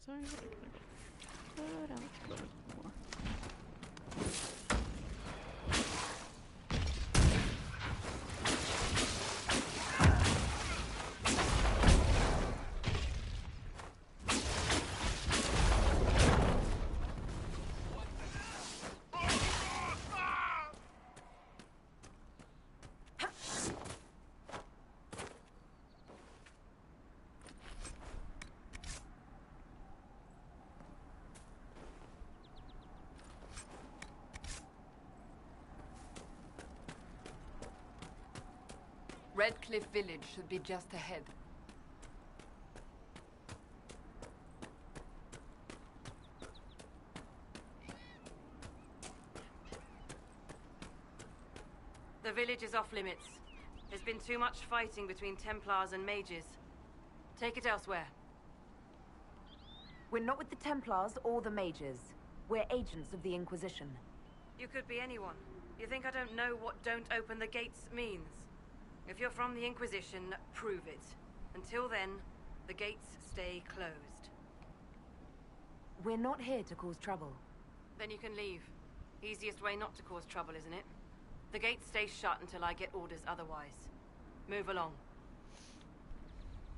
Sorry, what can I put out a little bit more? Redcliffe Village should be just ahead. The village is off limits. There's been too much fighting between Templars and mages. Take it elsewhere. We're not with the Templars or the mages. We're agents of the Inquisition. You could be anyone. You think I don't know what "don't open the gates" means? If you're from the Inquisition, prove it. Until then, the gates stay closed. We're not here to cause trouble. Then you can leave. Easiest way not to cause trouble, isn't it? The gates stay shut until I get orders otherwise. Move along.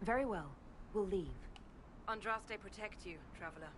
Very well. We'll leave. Andraste protect you, traveler.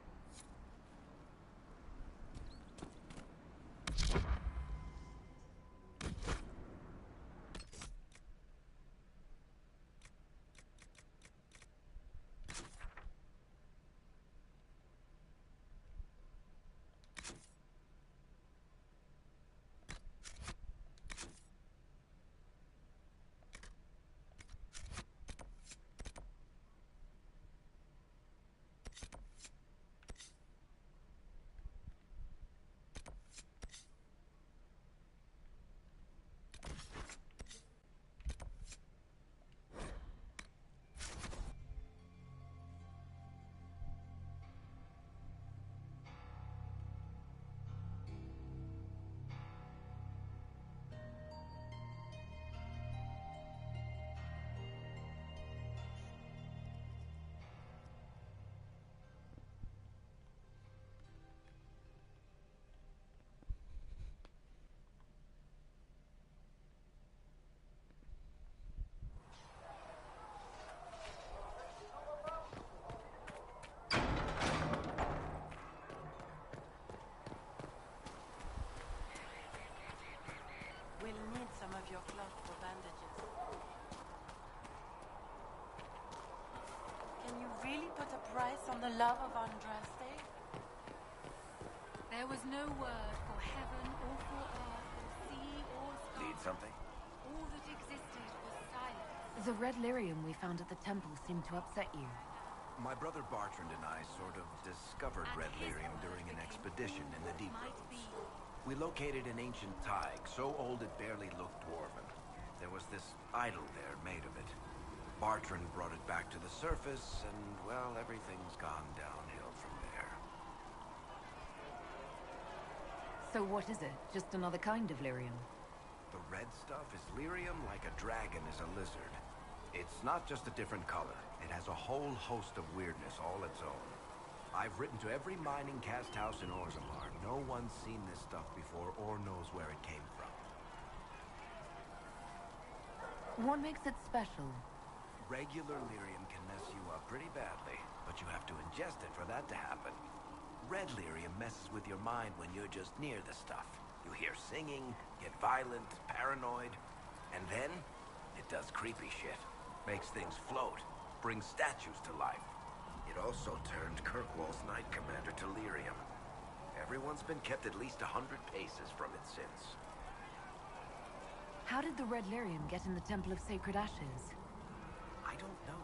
Your cloth for bandages. Can you really put a price on the love of Andraste? There was no word for heaven or for earth or sea or sky. Need something? All that existed was silence. The red lyrium we found at the temple seemed to upset you. My brother Bartrand and I sort of discovered red lyrium during an expedition in the deep roads. We located an ancient thaig, so old it barely looked dwarven. There was this idol there made of it. Bartrand brought it back to the surface, and, well, everything's gone downhill from there. So what is it? Just another kind of lyrium? The red stuff is lyrium like a dragon is a lizard. It's not just a different color. It has a whole host of weirdness all its own. I've written to every mining cast house in Orzammar. No one's seen this stuff before or knows where it came from. What makes it special? Regular lyrium can mess you up pretty badly, but you have to ingest it for that to happen. Red lyrium messes with your mind when you're just near the stuff. You hear singing, get violent, paranoid, and then it does creepy shit. Makes things float, brings statues to life. It also turned Kirkwall's Knight Commander to lyrium. Everyone's been kept at least 100 paces from it since. How did the red lyrium get in the Temple of Sacred Ashes? I don't know.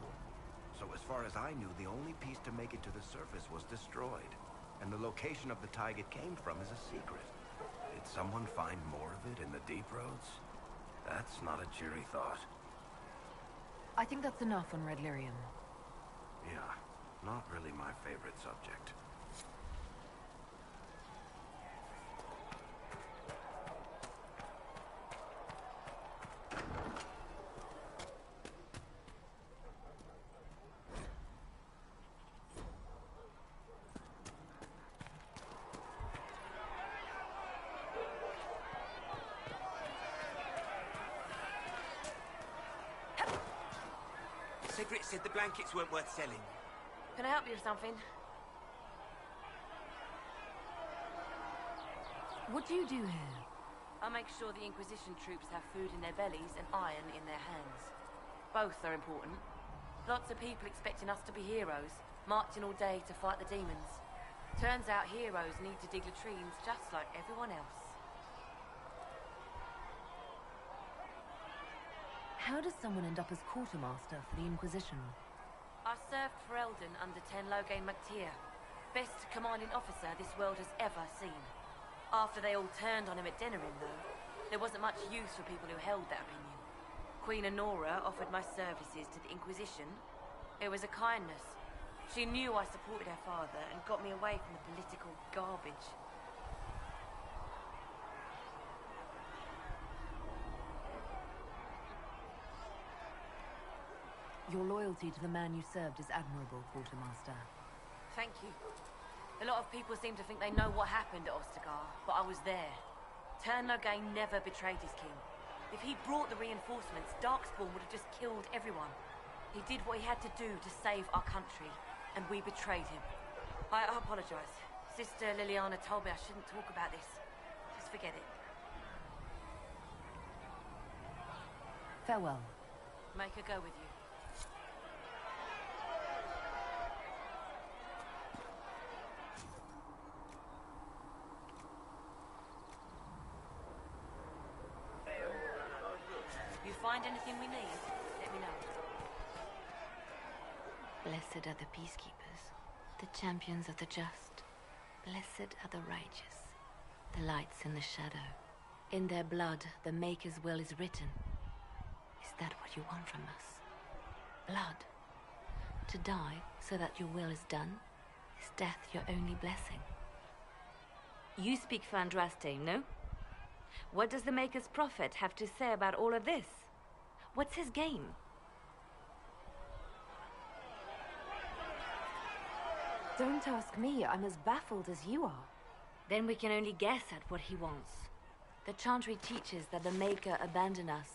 So as far as I knew, the only piece to make it to the surface was destroyed. And the location of the thaig it came from is a secret. Did someone find more of it in the deep roads? That's not a cheery thought. I think that's enough on red lyrium. Yeah, not really my favorite subject. Everett said the blankets weren't worth selling. Can I help you with something? What do you do here? I make sure the Inquisition troops have food in their bellies and iron in their hands. Both are important. Lots of people expecting us to be heroes, marching all day to fight the demons. Turns out heroes need to dig latrines just like everyone else. How does someone end up as quartermaster for the Inquisition? I served for Eldon under Ten Loghain MacTier, best commanding officer this world has ever seen. After they all turned on him at Denerim, though, there wasn't much use for people who held that opinion. Queen Honora offered my services to the Inquisition. It was a kindness. She knew I supported her father and got me away from the political garbage. Your loyalty to the man you served is admirable, Quartermaster. Thank you. A lot of people seem to think they know what happened at Ostagar, but I was there. Ten Loghain never betrayed his king. If he'd brought the reinforcements, Darkspawn would have just killed everyone. He did what he had to do to save our country, and we betrayed him. I apologize. Sister Liliana told me I shouldn't talk about this. Just forget it. Farewell. Make her go with you. You find anything we need, let me know. Blessed are the peacekeepers, the champions of the just. Blessed are the righteous, the lights in the shadow. In their blood, the Maker's will is written. Is that what you want from us? Blood. To die so that your will is done? Is death your only blessing? You speak for Andraste, no? What does the Maker's prophet have to say about all of this? What's his game? Don't ask me. I'm as baffled as you are. Then we can only guess at what he wants. The Chantry teaches that the Maker abandoned us.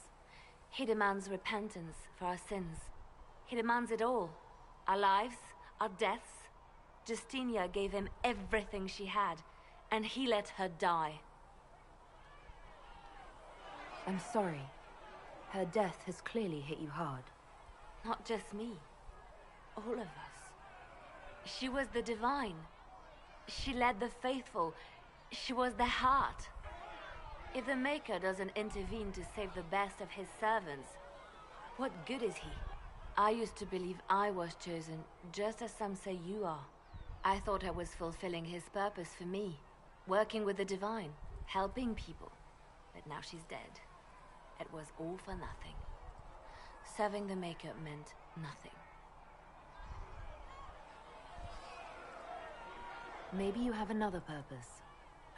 He demands repentance for our sins. He demands it all. Our lives, our deaths. Justinia gave him everything she had, and he let her die. I'm sorry. Her death has clearly hit you hard. Not just me. All of us. She was the divine. She led the faithful. She was the heart. If the Maker doesn't intervene to save the best of his servants, what good is he? I used to believe I was chosen, just as some say you are. I thought I was fulfilling his purpose for me, working with the divine, helping people. But now she's dead. It was all for nothing. Serving the Maker meant nothing. Maybe you have another purpose.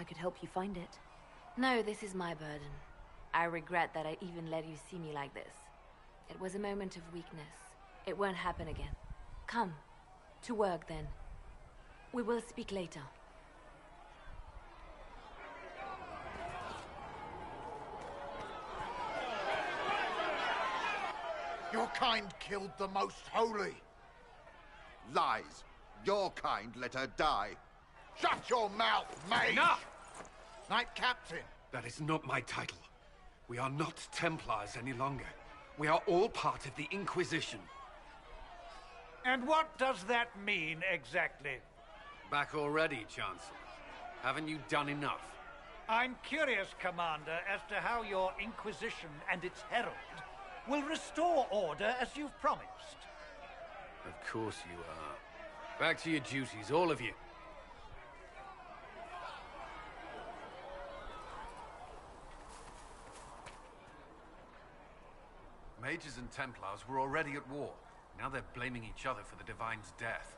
I could help you find it. No, this is my burden. I regret that I even let you see me like this. It was a moment of weakness. It won't happen again. Come. To work, then. We will speak later. Your kind killed the most holy. Lies. Your kind let her die. Shut your mouth, mage! Enough! Knight Captain. That is not my title. We are not Templars any longer. We are all part of the Inquisition. And what does that mean, exactly? Back already, Chancellor. Haven't you done enough? I'm curious, Commander, as to how your Inquisition and its herald will restore order as you've promised. Of course you are. Back to your duties, all of you. Mages and Templars were already at war. Now they're blaming each other for the Divine's death.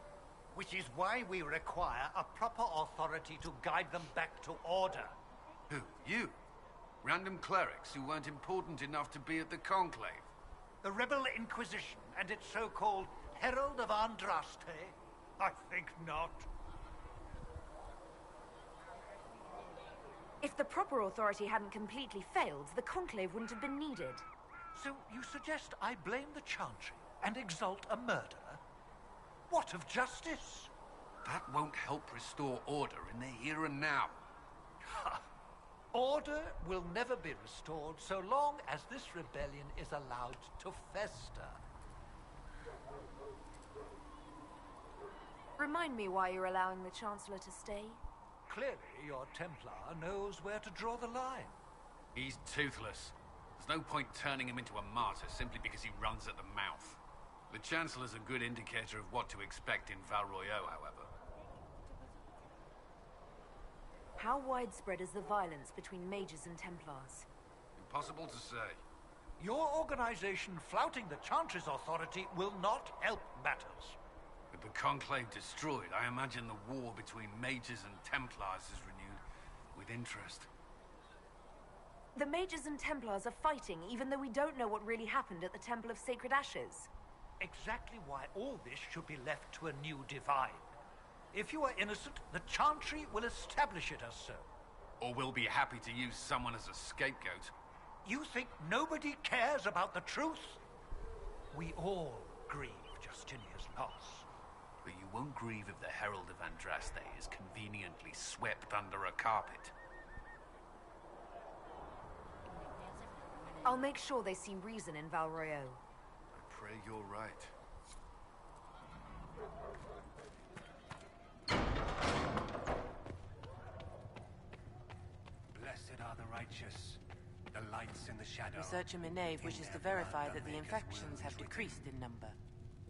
Which is why we require a proper authority to guide them back to order. Who? You? Random clerics who weren't important enough to be at the Conclave? The Rebel Inquisition and its so-called Herald of Andraste? I think not. If the proper authority hadn't completely failed, the Conclave wouldn't have been needed. So you suggest I blame the Chantry and exalt a murderer? What of justice? That won't help restore order in the here and now. Order will never be restored so long as this rebellion is allowed to fester. Remind me why you're allowing the Chancellor to stay? Clearly, your Templar knows where to draw the line. He's toothless. There's no point turning him into a martyr simply because he runs at the mouth. The Chancellor's a good indicator of what to expect in Val Royeaux, however. How widespread is the violence between mages and Templars? Impossible to say. Your organization flouting the Chantry's authority will not help matters. With the Conclave destroyed, I imagine the war between mages and Templars is renewed with interest. The mages and Templars are fighting, even though we don't know what really happened at the Temple of Sacred Ashes. Exactly why all this should be left to a new divine. If you are innocent, the Chantry will establish it as so. Or we'll be happy to use someone as a scapegoat. You think nobody cares about the truth? We all grieve Justinia's loss. But you won't grieve if the Herald of Andraste is conveniently swept under a carpet. I'll make sure they see reason in Val Royeaux. I pray you're right. Blessed are the righteous, the lights in the shadow. Researcher Minave wishes to verify that the infections have decreased in number.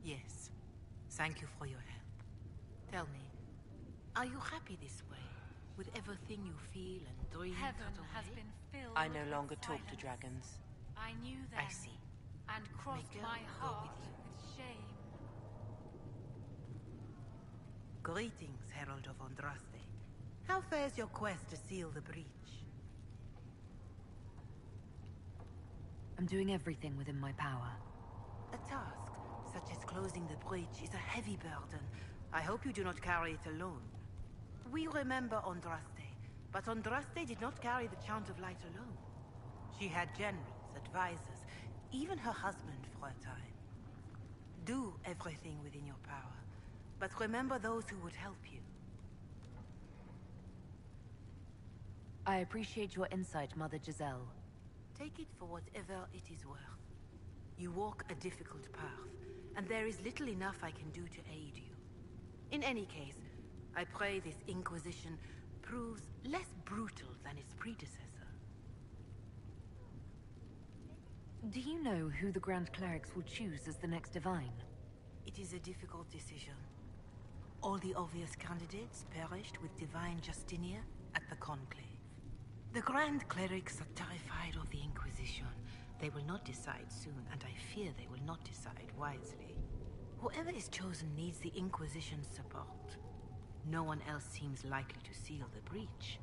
Yes. Thank you for your help. Tell me, are you happy this way? With everything you feel and dream Heaven cut away? has been filled I no with longer talk to silence. dragons. I knew them. I see. And crossed May my God go heart with you. with shame. Greetings, Herald of Andraste. How fares your quest to seal the breach? I'm doing everything within my power. A task, such as closing the breach, is a heavy burden. I hope you do not carry it alone. We remember Andraste, but Andraste did not carry the Chant of Light alone. She had generals, advisors, even her husband for a time. Do everything within your power, but remember those who would help you. I appreciate your insight, Mother Giselle. Take it for whatever it is worth. You walk a difficult path, and there is little enough I can do to aid you. In any case, I pray this Inquisition proves less brutal than its predecessor. Do you know who the Grand Clerics will choose as the next Divine? It is a difficult decision. All the obvious candidates perished with Divine Justinia at the Conclave. The Grand Clerics are terrified of the Inquisition. They will not decide soon, and I fear they will not decide wisely. Whoever is chosen needs the Inquisition's support. No one else seems likely to seal the breach.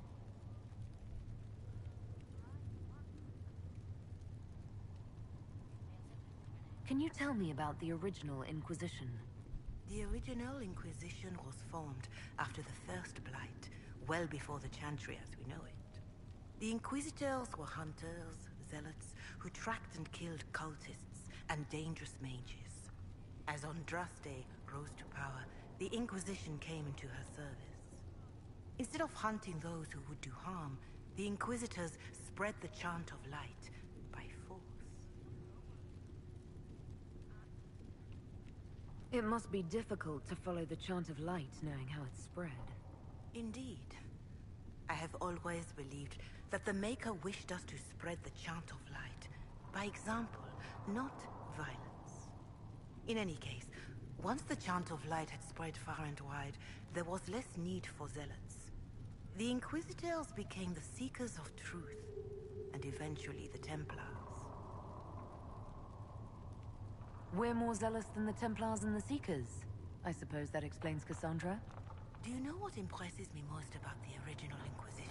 Can you tell me about the original Inquisition? The original Inquisition was formed after the First Blight, well before the Chantry as we know it. The Inquisitors were hunters, zealots, who tracked and killed cultists and dangerous mages. As Andraste rose to power, the Inquisition came into her service. Instead of hunting those who would do harm, the Inquisitors spread the Chant of Light by force. It must be difficult to follow the Chant of Light knowing how it's spread. Indeed. I have always believed that the Maker wished us to spread the Chant of Light by example, not violence. In any case, once the Chant of Light had spread far and wide, there was less need for zealots. The Inquisitors became the seekers of truth, and eventually the Templars. We're more zealous than the Templars and the Seekers. I suppose that explains Cassandra? Do you know what impresses me most about the original Inquisition?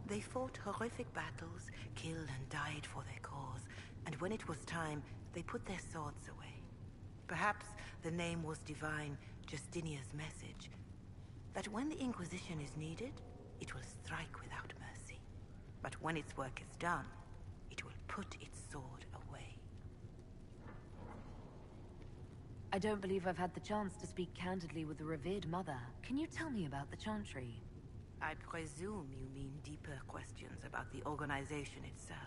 They fought horrific battles, killed and died for their cause, and when it was time, they put their swords away. Perhaps the name was divine, Justinia's message, that when the Inquisition is needed, it will strike without mercy. But when its work is done, it will put its sword away. I don't believe I've had the chance to speak candidly with the revered mother. Can you tell me about the Chantry? I presume you mean deeper questions about the organization itself.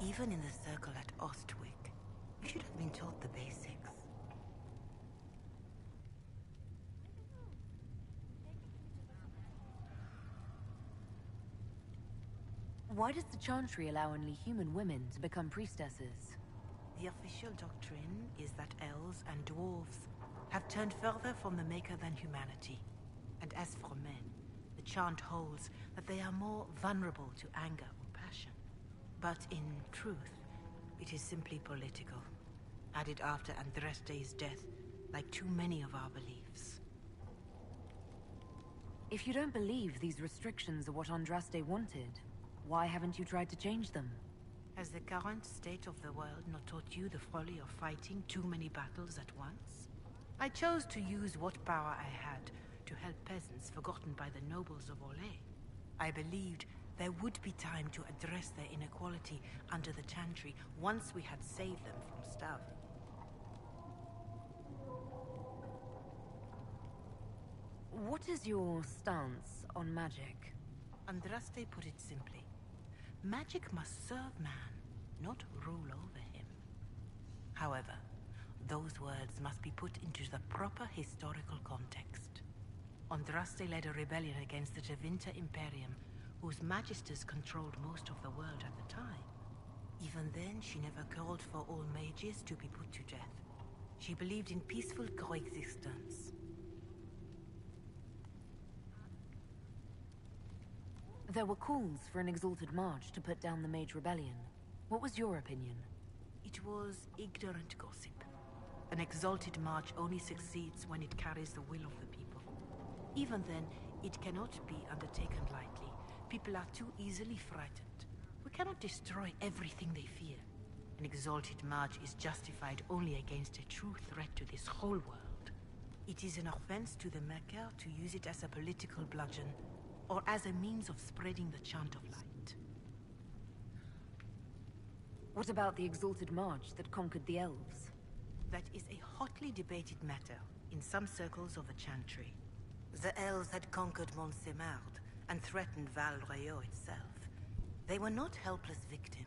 Even in the circle at Ostwick, you should have been taught the basics. Why does the Chantry allow only human women to become priestesses? The official doctrine is that elves and dwarves have turned further from the Maker than humanity. And as for men, the chant holds that they are more vulnerable to anger or passion. But in truth, it is simply political, added after Andraste's death, like too many of our beliefs. If you don't believe these restrictions are what Andraste wanted, why haven't you tried to change them? Has the current state of the world not taught you the folly of fighting too many battles at once? I chose to use what power I had to help peasants forgotten by the nobles of Orlais. I believed there would be time to address their inequality under the Chantry once we had saved them from starving. What is your stance on magic? Andraste put it simply. Magic must serve man, not rule over him. However, those words must be put into the proper historical context. Andraste led a rebellion against the Tevinter Imperium, whose magisters controlled most of the world at the time. Even then, she never called for all mages to be put to death. She believed in peaceful coexistence. There were calls for an exalted march to put down the Mage Rebellion. What was your opinion? It was ignorant gossip. An exalted march only succeeds when it carries the will of the people. Even then, it cannot be undertaken lightly. People are too easily frightened. We cannot destroy everything they fear. An exalted march is justified only against a true threat to this whole world. It is an offense to the Maker to use it as a political bludgeon, or as a means of spreading the chant of light. What about the exalted march that conquered the elves? That is a hotly debated matter in some circles of the Chantry. The elves had conquered Montsemard and threatened Val Royeaux itself. They were not helpless victims.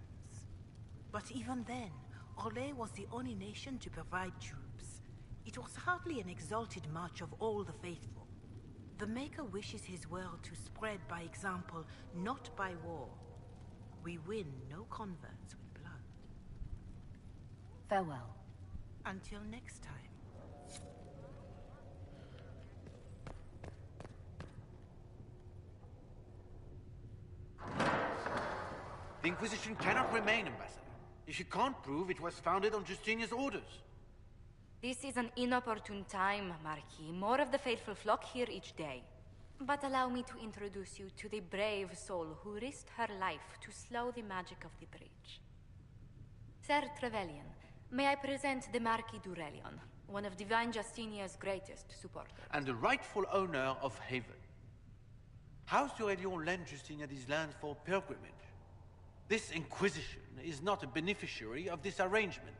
But even then, Orlais was the only nation to provide troops. It was hardly an exalted march of all the faithful. The Maker wishes his world to spread by example, not by war. We win no converts with blood. Farewell. Until next time. The Inquisition cannot remain, Ambassador, if you can't prove it was founded on Justinia's orders. This is an inopportune time, Marquis. More of the faithful flock here each day. But allow me to introduce you to the brave soul who risked her life to slow the magic of the breach. Sir Trevelyan, may I present the Marquis d'Aurelion, one of Divine Justinia's greatest supporters. And the rightful owner of Haven. House d'Aurelion lent Justinia these lands for pilgrimage. This Inquisition is not a beneficiary of this arrangement.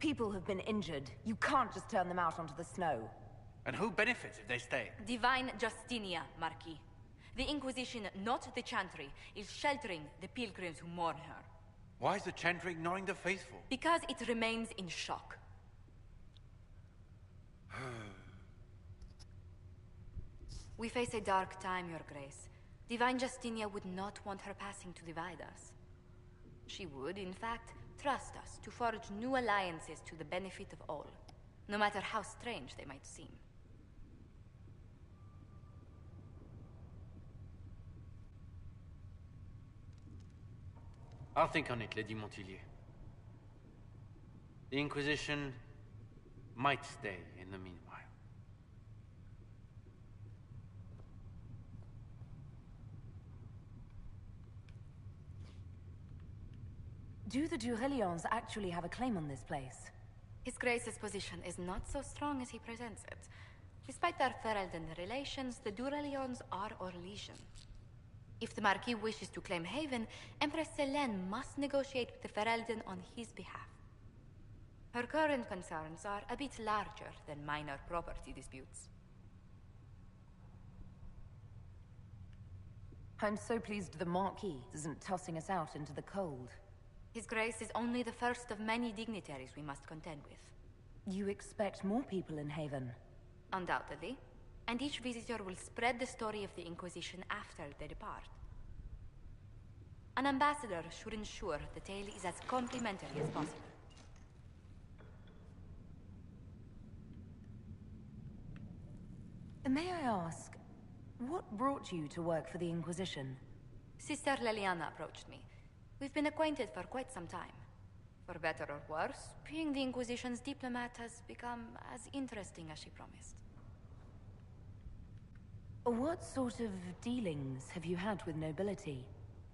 People have been injured. You can't just turn them out onto the snow. And who benefits if they stay? Divine Justinia, Marquis. The Inquisition, not the Chantry, is sheltering the pilgrims who mourn her. Why is the Chantry ignoring the faithful? Because it remains in shock. We face a dark time, Your Grace. Divine Justinia would not want her passing to divide us. She would, in fact, trust us to forge new alliances to the benefit of all, no matter how strange they might seem. I'll think on it, Lady Montillier. The Inquisition might stay in the meanwhile. Do the Durelions actually have a claim on this place? His Grace's position is not so strong as he presents it. Despite their Ferelden relations, the Durelions are Orlesian. If the Marquis wishes to claim Haven, Empress Selene must negotiate with the Ferelden on his behalf. Her current concerns are a bit larger than minor property disputes. I'm so pleased the Marquis isn't tossing us out into the cold. His Grace is only the first of many dignitaries we must contend with. You expect more people in Haven? Undoubtedly. And each visitor will spread the story of the Inquisition after they depart. An ambassador should ensure the tale is as complimentary as possible. May I ask, what brought you to work for the Inquisition? Sister Leliana approached me. We've been acquainted for quite some time. For better or worse, being the Inquisition's diplomat has become as interesting as she promised. What sort of dealings have you had with nobility?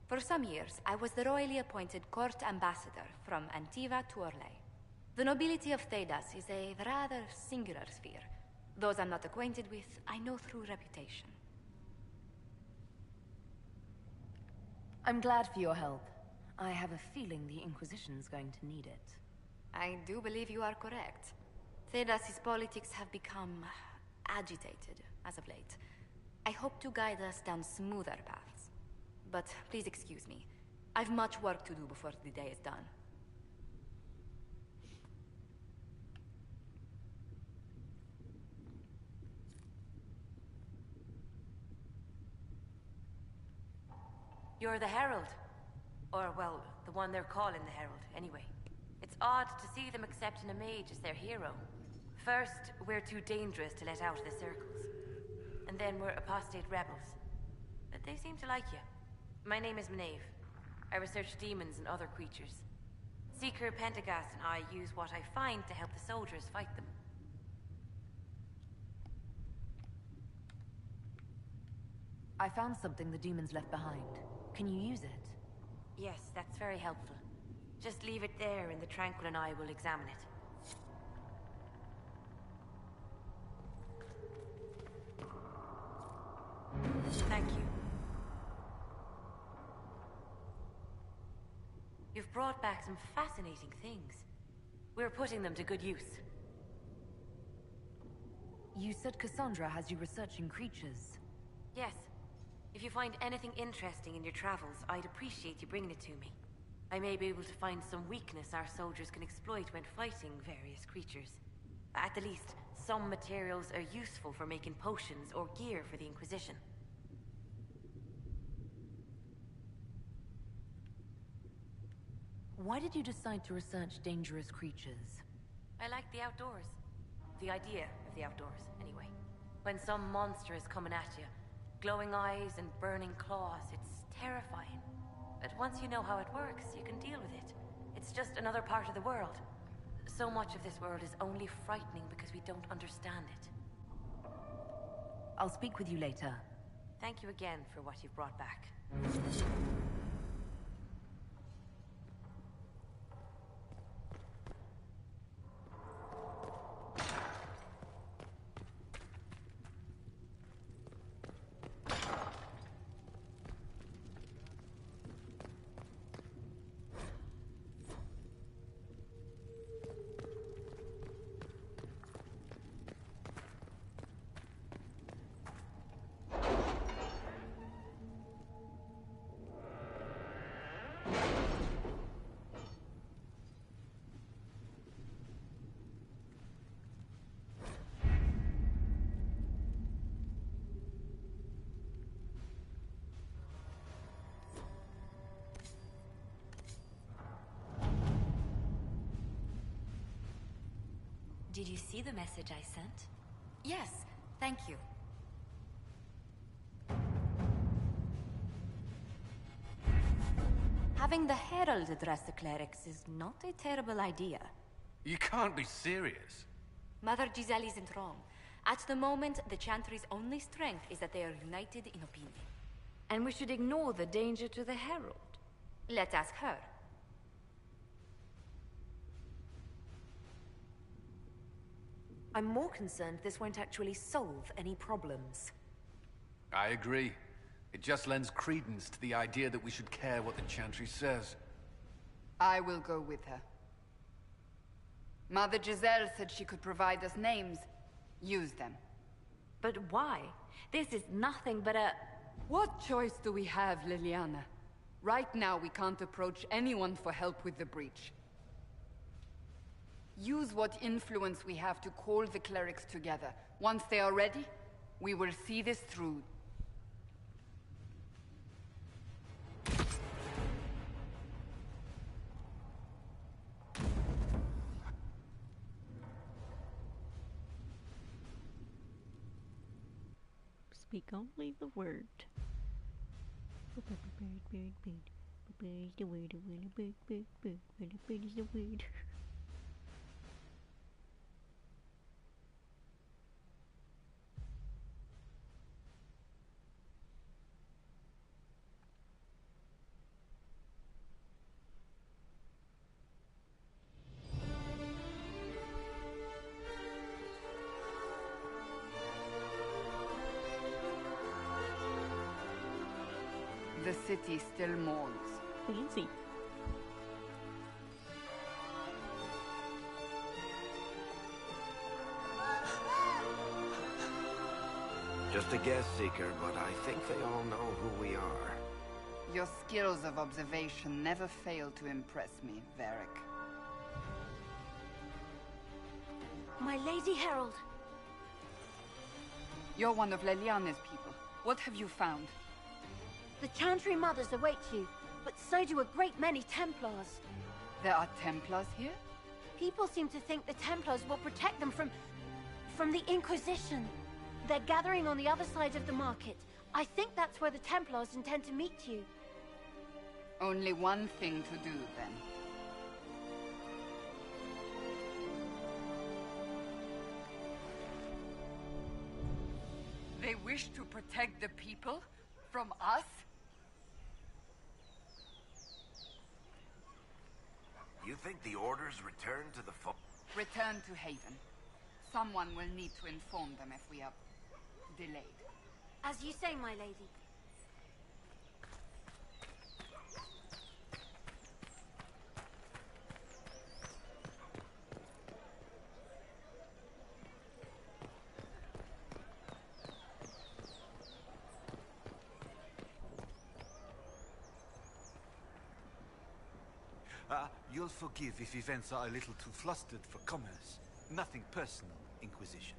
For some years, I was the royally appointed court ambassador from Antiva to Orlais. The nobility of Thedas is a rather singular sphere. Those I'm not acquainted with, I know through reputation. I'm glad for your help. I have a feeling the Inquisition's going to need it. I do believe you are correct. Thedas' politics have become agitated as of late. I hope to guide us down smoother paths. But please excuse me. I've much work to do before the day is done. You're the Herald. Or, well, the one they're calling the Herald, anyway. It's odd to see them accepting a mage as their hero. First, we're too dangerous to let out of the circles. And then we're apostate rebels. But they seem to like you. My name is Maeve. I research demons and other creatures. Seeker Pentagast and I use what I find to help the soldiers fight them. I found something the demons left behind. Can you use it? Yes, that's very helpful. Just leave it there and the Tranquil and I will examine it. Thank you. You've brought back some fascinating things. We're putting them to good use. You said Cassandra has you researching creatures. Yes. If you find anything interesting in your travels, I'd appreciate you bringing it to me. I may be able to find some weakness our soldiers can exploit when fighting various creatures. At the least, some materials are useful for making potions or gear for the Inquisition. Why did you decide to research dangerous creatures? I like the outdoors. The idea of the outdoors, anyway. When some monster is coming at you, glowing eyes and burning claws, it's terrifying. But once you know how it works, you can deal with it. It's just another part of the world. So much of this world is only frightening because we don't understand it. I'll speak with you later. Thank you again for what you've brought back. Did you see the message I sent? Yes, thank you. Having the Herald address the clerics is not a terrible idea. You can't be serious. Mother Giselle isn't wrong. At the moment, the Chantry's only strength is that they are united in opinion. And we should ignore the danger to the Herald. Let's ask her. I'm more concerned this won't actually solve any problems. I agree. It just lends credence to the idea that we should care what the Chantry says. I will go with her. Mother Giselle said she could provide us names. Use them. But why? This is nothing but a... What choice do we have, Liliana? Right now, we can't approach anyone for help with the breach. Use what influence we have to call the clerics together. Once they are ready, we will see this through. Speak only the word. Bird, the word, bird is the word. The city still mourns. Fancy. Just a guess, Seeker, but I think they all know who we are. Your skills of observation never fail to impress me, Varric. My Lady Herald. You're one of Leliana's people. What have you found? The Chantry Mothers await you, but so do a great many Templars. There are Templars here? People seem to think the Templars will protect them from the Inquisition. They're gathering on the other side of the market. I think that's where the Templars intend to meet you. Only one thing to do, then. They wish to protect the people? From us? You think the orders return to the Return to Haven. Someone will need to inform them if we are delayed. As you say, my lady. You'll forgive if events are a little too flustered for commerce. Nothing personal, Inquisition.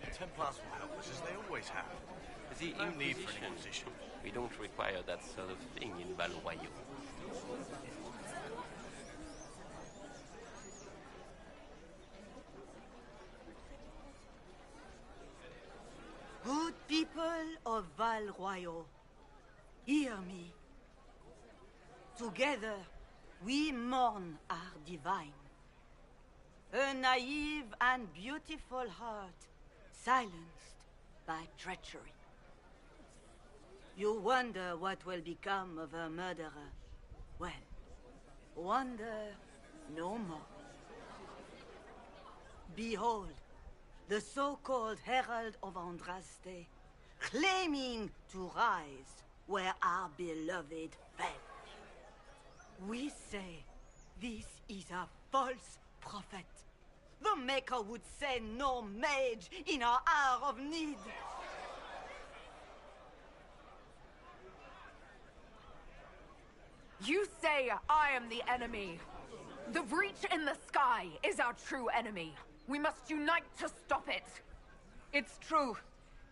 The Templars will help us as they always have. The No need for an Inquisition. Inquisition. We don't require that sort of thing in Valroyo. Good people of Val Royal, hear me. Together, we mourn our divine. A naive and beautiful heart, silenced by treachery. You wonder what will become of a murderer. Well, wonder no more. Behold, the so-called Herald of Andraste, claiming to rise where our beloved fell. We say this is a false prophet. The Maker would send no mage in our hour of need. You say I am the enemy. The breach in the sky is our true enemy. We must unite to stop it. It's true.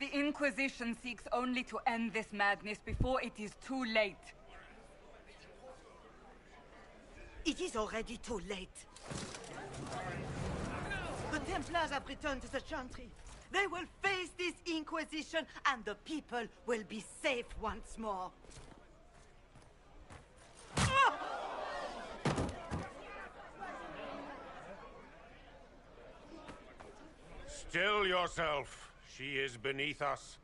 The Inquisition seeks only to end this madness before it is too late. It is already too late. The Templars have returned to the Chantry. They will face this Inquisition, and the people will be safe once more. Still yourself. She is beneath us.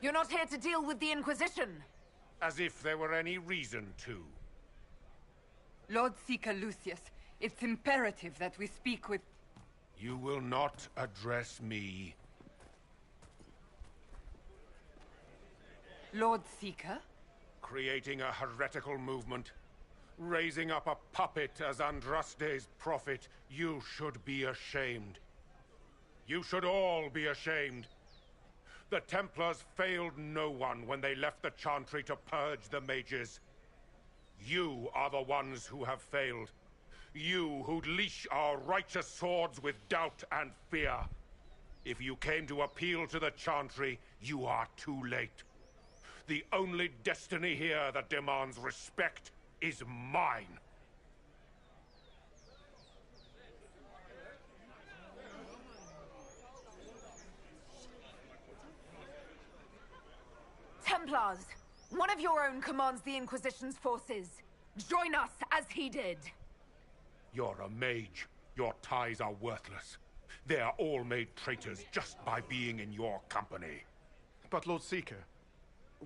You're not here to deal with the Inquisition. As if there were any reason to. Lord Seeker Lucius, it's imperative that we speak with... You will not address me. Lord Seeker? Creating a heretical movement. Raising up a puppet as Andraste's prophet. You should be ashamed. You should all be ashamed. The Templars failed no one when they left the Chantry to purge the mages. You are the ones who have failed. You who'd leash our righteous swords with doubt and fear. If you came to appeal to the Chantry, you are too late. The only destiny here that demands respect is mine. Templars, one of your own commands the Inquisition's forces. Join us as he did. You're a mage. Your ties are worthless. They are all made traitors just by being in your company. But Lord Seeker,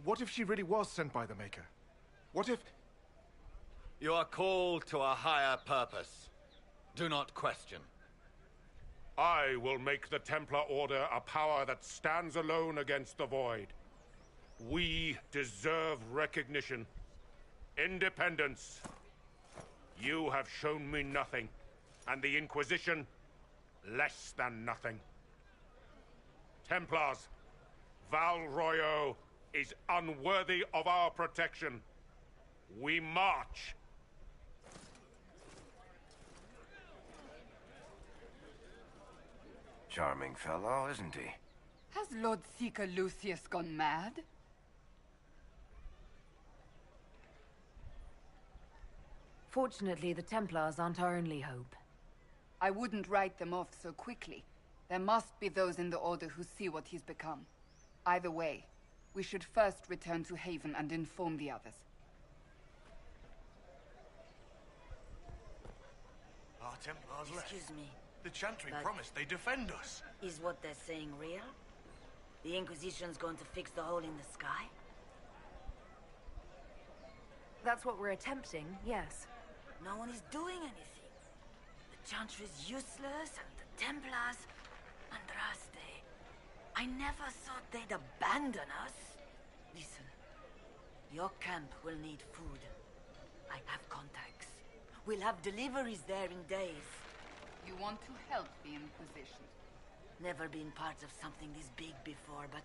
what if she really was sent by the Maker? What if... You are called to a higher purpose. Do not question. I will make the Templar Order a power that stands alone against the Void. We deserve recognition. Independence. You have shown me nothing, and the Inquisition, less than nothing. Templars, Val Royeaux is unworthy of our protection. We march. Charming fellow, isn't he? Has Lord Seeker Lucius gone mad? Fortunately, the Templars aren't our only hope. I wouldn't write them off so quickly. There must be those in the Order who see what he's become. Either way, we should first return to Haven and inform the others. Our Templars left. Excuse me. The Chantry but promised they'd defend us. Is what they're saying real? The Inquisition's going to fix the hole in the sky? That's what we're attempting, yes. No one is doing anything. The Chantry's useless, and the Templars... Andraste. I never thought they'd abandon us. Listen, your camp will need food. I have contacts. We'll have deliveries there in days. You want to help the Inquisition? Never been part of something this big before, but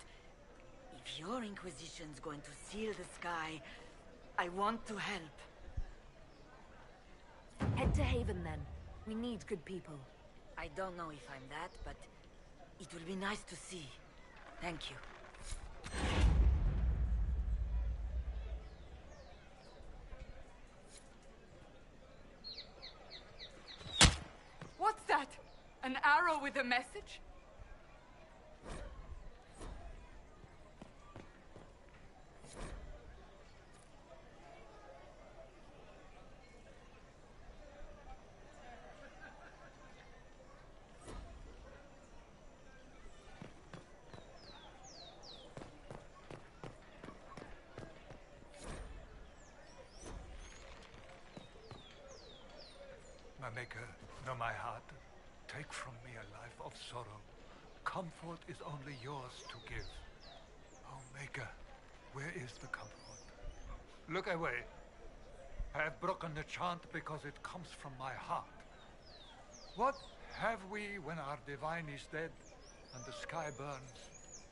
if your Inquisition's going to seal the sky, I want to help. Head to Haven, then. We need good people. I don't know if I'm that, but it will be nice to see. Thank you. What's that? An arrow with a message? My Maker, know my heart. Take from me a life of sorrow. Comfort is only yours to give. Oh, Maker, where is the comfort? Look away. I have broken the chant because it comes from my heart. What have we when our divine is dead and the sky burns?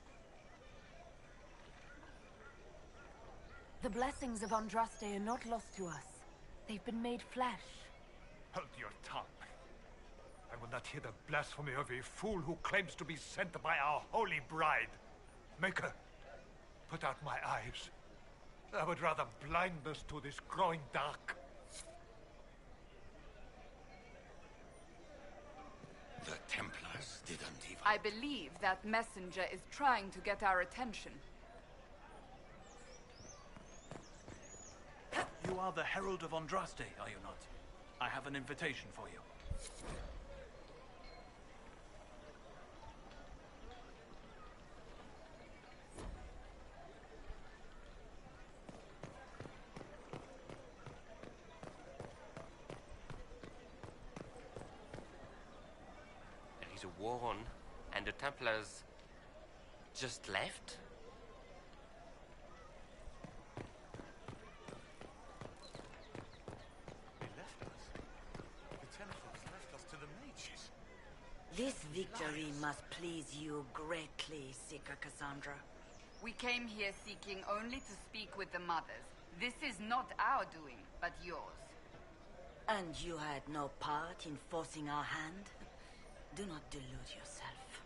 The blessings of Andraste are not lost to us. They've been made flesh. Hold your tongue. I will not hear the blasphemy of a fool who claims to be sent by our holy bride. Maker, put out my eyes. I would rather blind us to this growing dark. The Templars didn't even... I believe that messenger is trying to get our attention. You are the Herald of Andraste, are you not? I have an invitation for you. There is a war on, and the Templars just left? This victory must please you greatly, Seeker Cassandra. We came here seeking only to speak with the mothers. This is not our doing, but yours. And you had no part in forcing our hand? Do not delude yourself.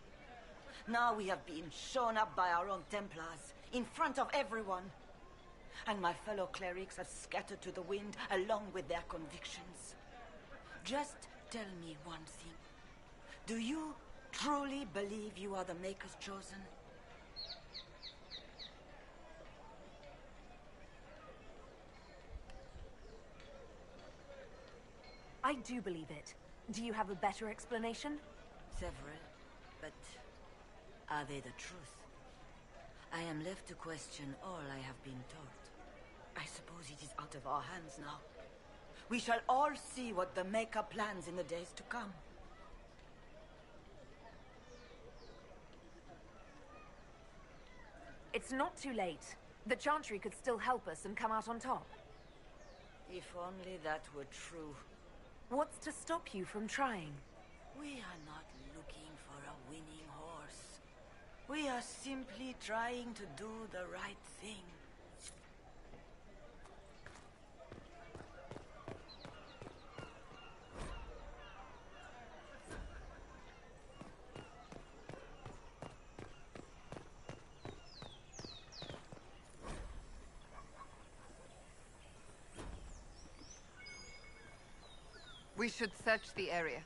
Now we have been shown up by our own Templars, in front of everyone. And my fellow clerics have scattered to the wind along with their convictions. Just tell me one thing. Do you truly believe you are the Maker's chosen? I do believe it. Do you have a better explanation? Several, but are they the truth? I am left to question all I have been taught. I suppose it is out of our hands now. We shall all see what the Maker plans in the days to come. It's not too late. The Chantry could still help us and come out on top. If only that were true. What's to stop you from trying? We are not looking for a winning horse. We are simply trying to do the right thing. We should search the area.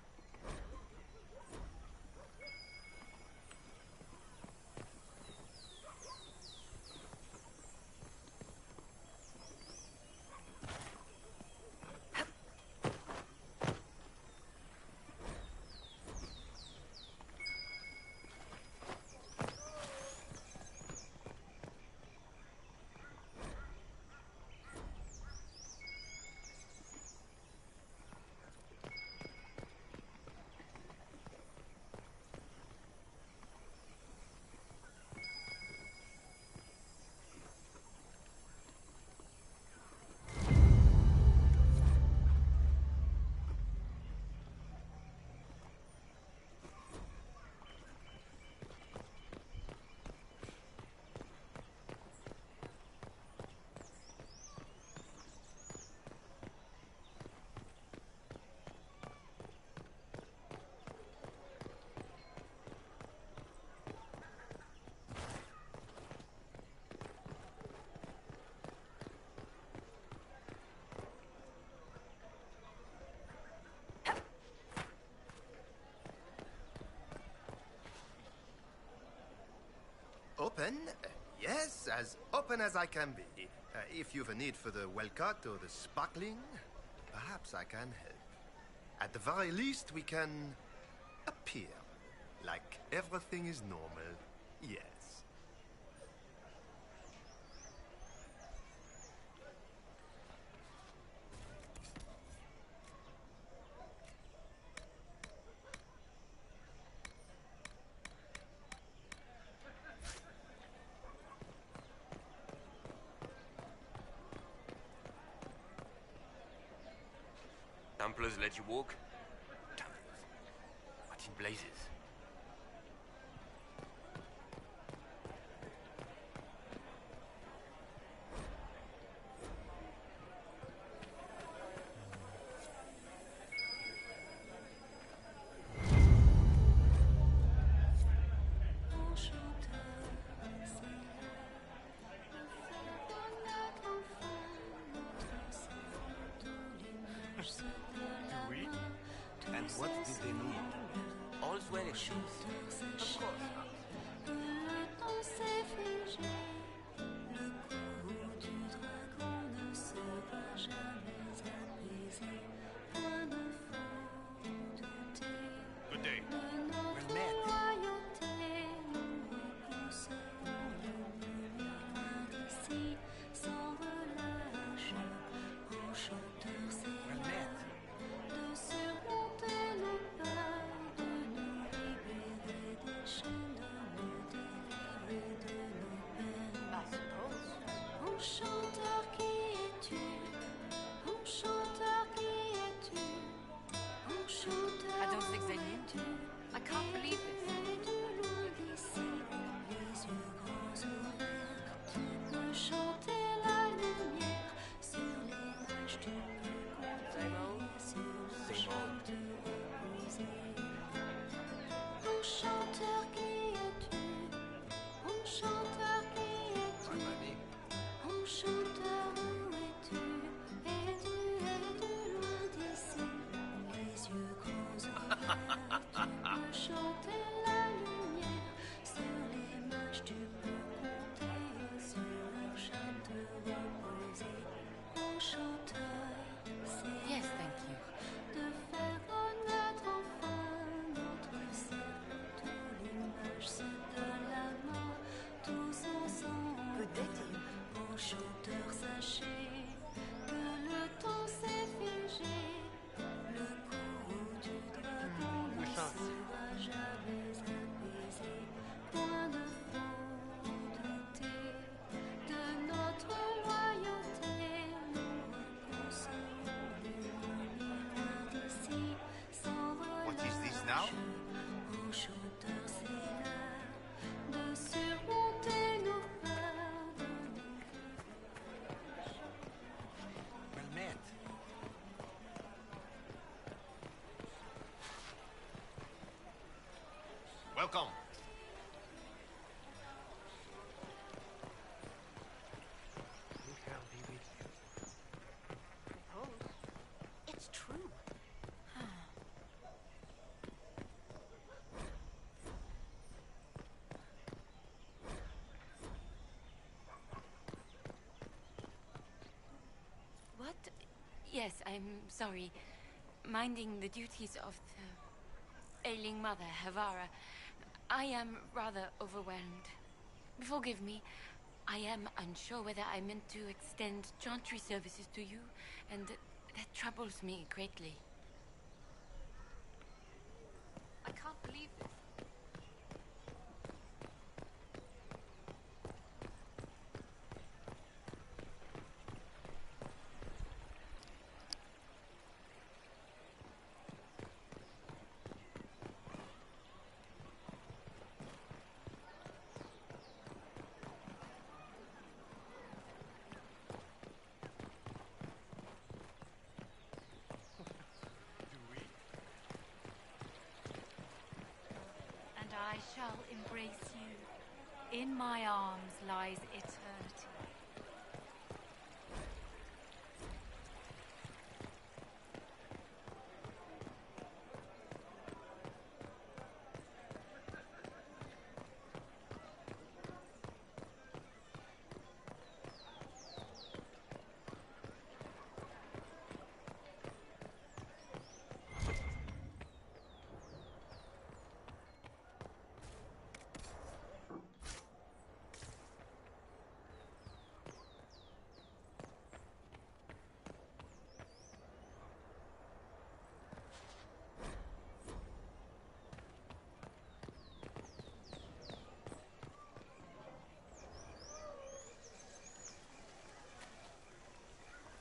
Open? Yes, as open as I can be. If you've a need for the well-cut or the sparkling, perhaps I can help. At the very least, we can appear like everything is normal. Yes. Templars let you walk? Templars? What in blazes? Oui. And what did they need? All's well in truth. Of course. Le coup du dragon ne se bat jamais. I don't think they knew. I can't believe this. Yes, thank you. Good day to you. What is this now? Well met. Welcome. It's true. What? Yes, I'm sorry. Minding the duties of the ailing mother, Havara. I am rather overwhelmed. Forgive me. I am unsure whether I meant to extend chantry services to you, and that troubles me greatly. I can't believe this. And I shall embrace you. In my arms lies eternity.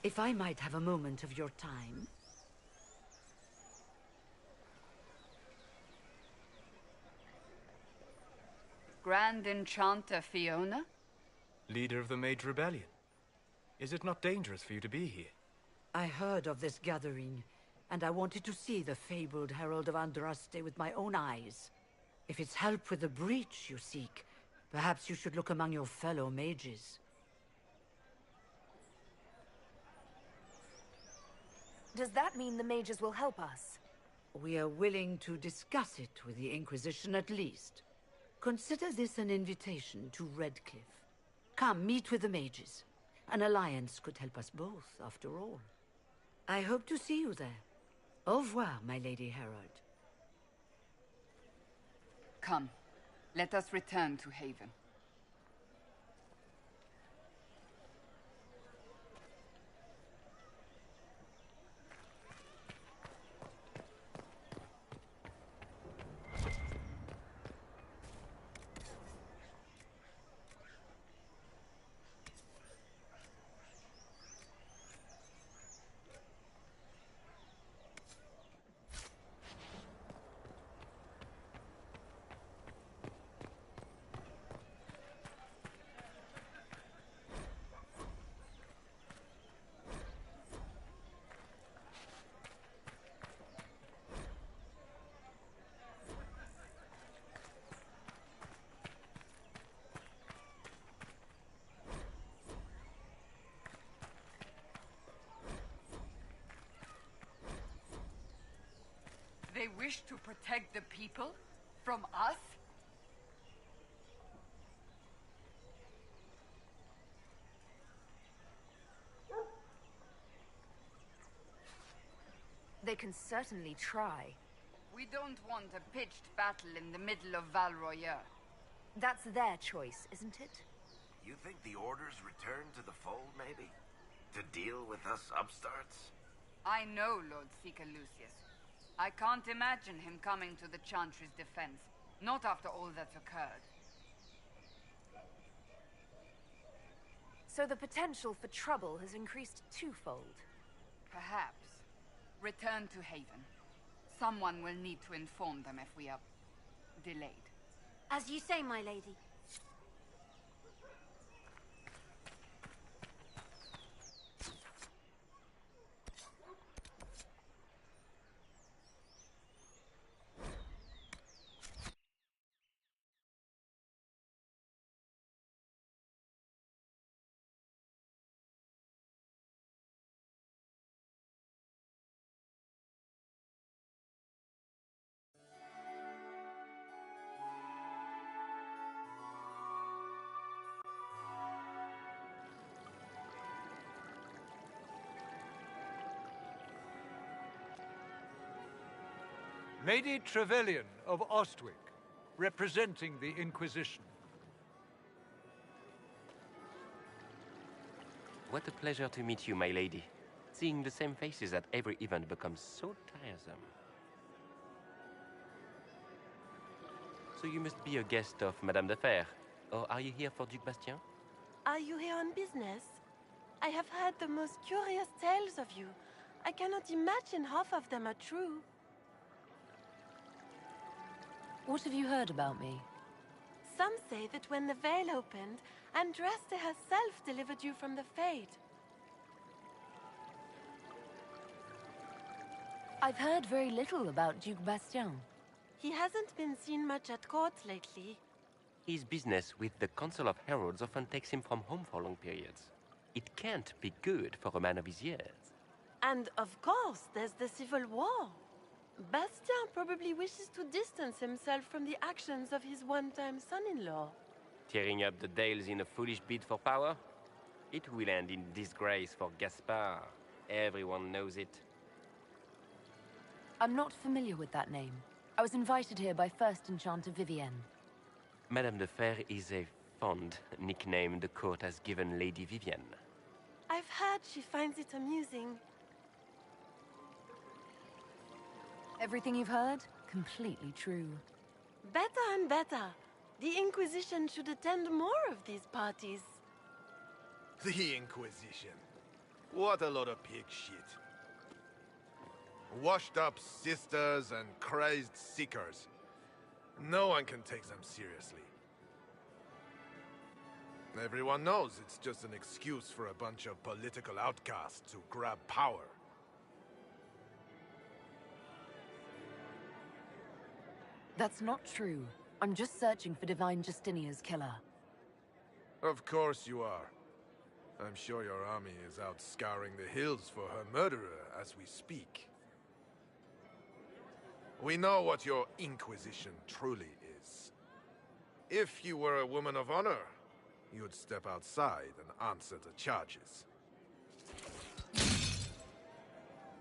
If I might have a moment of your time. Grand Enchanter Fiona? Leader of the Mage Rebellion. Is it not dangerous for you to be here? I heard of this gathering, and I wanted to see the fabled Herald of Andraste with my own eyes. If it's help with the breach you seek, perhaps you should look among your fellow mages. Does that mean the mages will help us? We are willing to discuss it with the Inquisition at least. Consider this an invitation to Redcliffe. Come, meet with the mages. An alliance could help us both, after all. I hope to see you there. Au revoir, my Lady Herald. Come, let us return to Haven. wish to protect the people? From us? They can certainly try. We don't want a pitched battle in the middle of Val Royer. That's their choice, isn't it? You think the Order's return to the fold, maybe? To deal with us upstarts? I know Lord Seeker Lucius. I can't imagine him coming to the Chantry's defense. Not after all that's occurred. So the potential for trouble has increased twofold. Perhaps. Return to Haven. Someone will need to inform them if we are delayed. As you say, my lady. Lady Trevelyan of Ostwick, representing the Inquisition. What a pleasure to meet you, my lady. Seeing the same faces at every event becomes so tiresome. So you must be a guest of Madame de Fer, or are you here for Duc Bastien? Are you here on business? I have heard the most curious tales of you. I cannot imagine half of them are true. What have you heard about me? Some say that when the veil opened, Andraste herself delivered you from the Fade. I've heard very little about Duc Bastien. He hasn't been seen much at court lately. His business with the Council of Heralds often takes him from home for long periods. It can't be good for a man of his years. And of course, there's the civil war. Bastien probably wishes to distance himself from the actions of his one-time son-in-law. Tearing up the Dales in a foolish bid for power? It will end in disgrace for Gaspard. Everyone knows it. I'm not familiar with that name. I was invited here by First Enchanter Vivienne. Madame de Fer is a fond nickname the court has given Lady Vivienne. I've heard she finds it amusing. Everything you've heard? Completely true. Better and better. The Inquisition should attend more of these parties. The Inquisition. What a lot of pig shit. Washed up sisters and crazed seekers. No one can take them seriously. Everyone knows it's just an excuse for a bunch of political outcasts to grab power. That's not true. I'm just searching for Divine Justinia's killer. Of course you are. I'm sure your army is out scouring the hills for her murderer as we speak. We know what your Inquisition truly is. If you were a woman of honor, you'd step outside and answer the charges.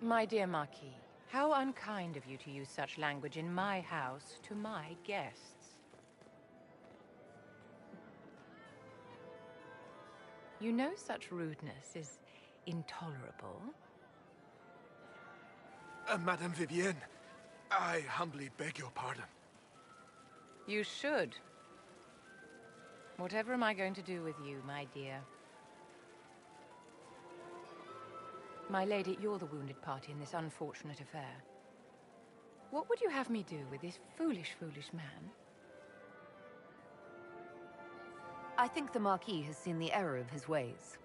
My dear Marquis, how unkind of you to use such language in my house to my guests. You know such rudeness is intolerable. Madame Vivienne, I humbly beg your pardon. You should. Whatever am I going to do with you, my dear? My lady, you're the wounded party in this unfortunate affair. What would you have me do with this foolish, foolish man? I think the Marquis has seen the error of his ways.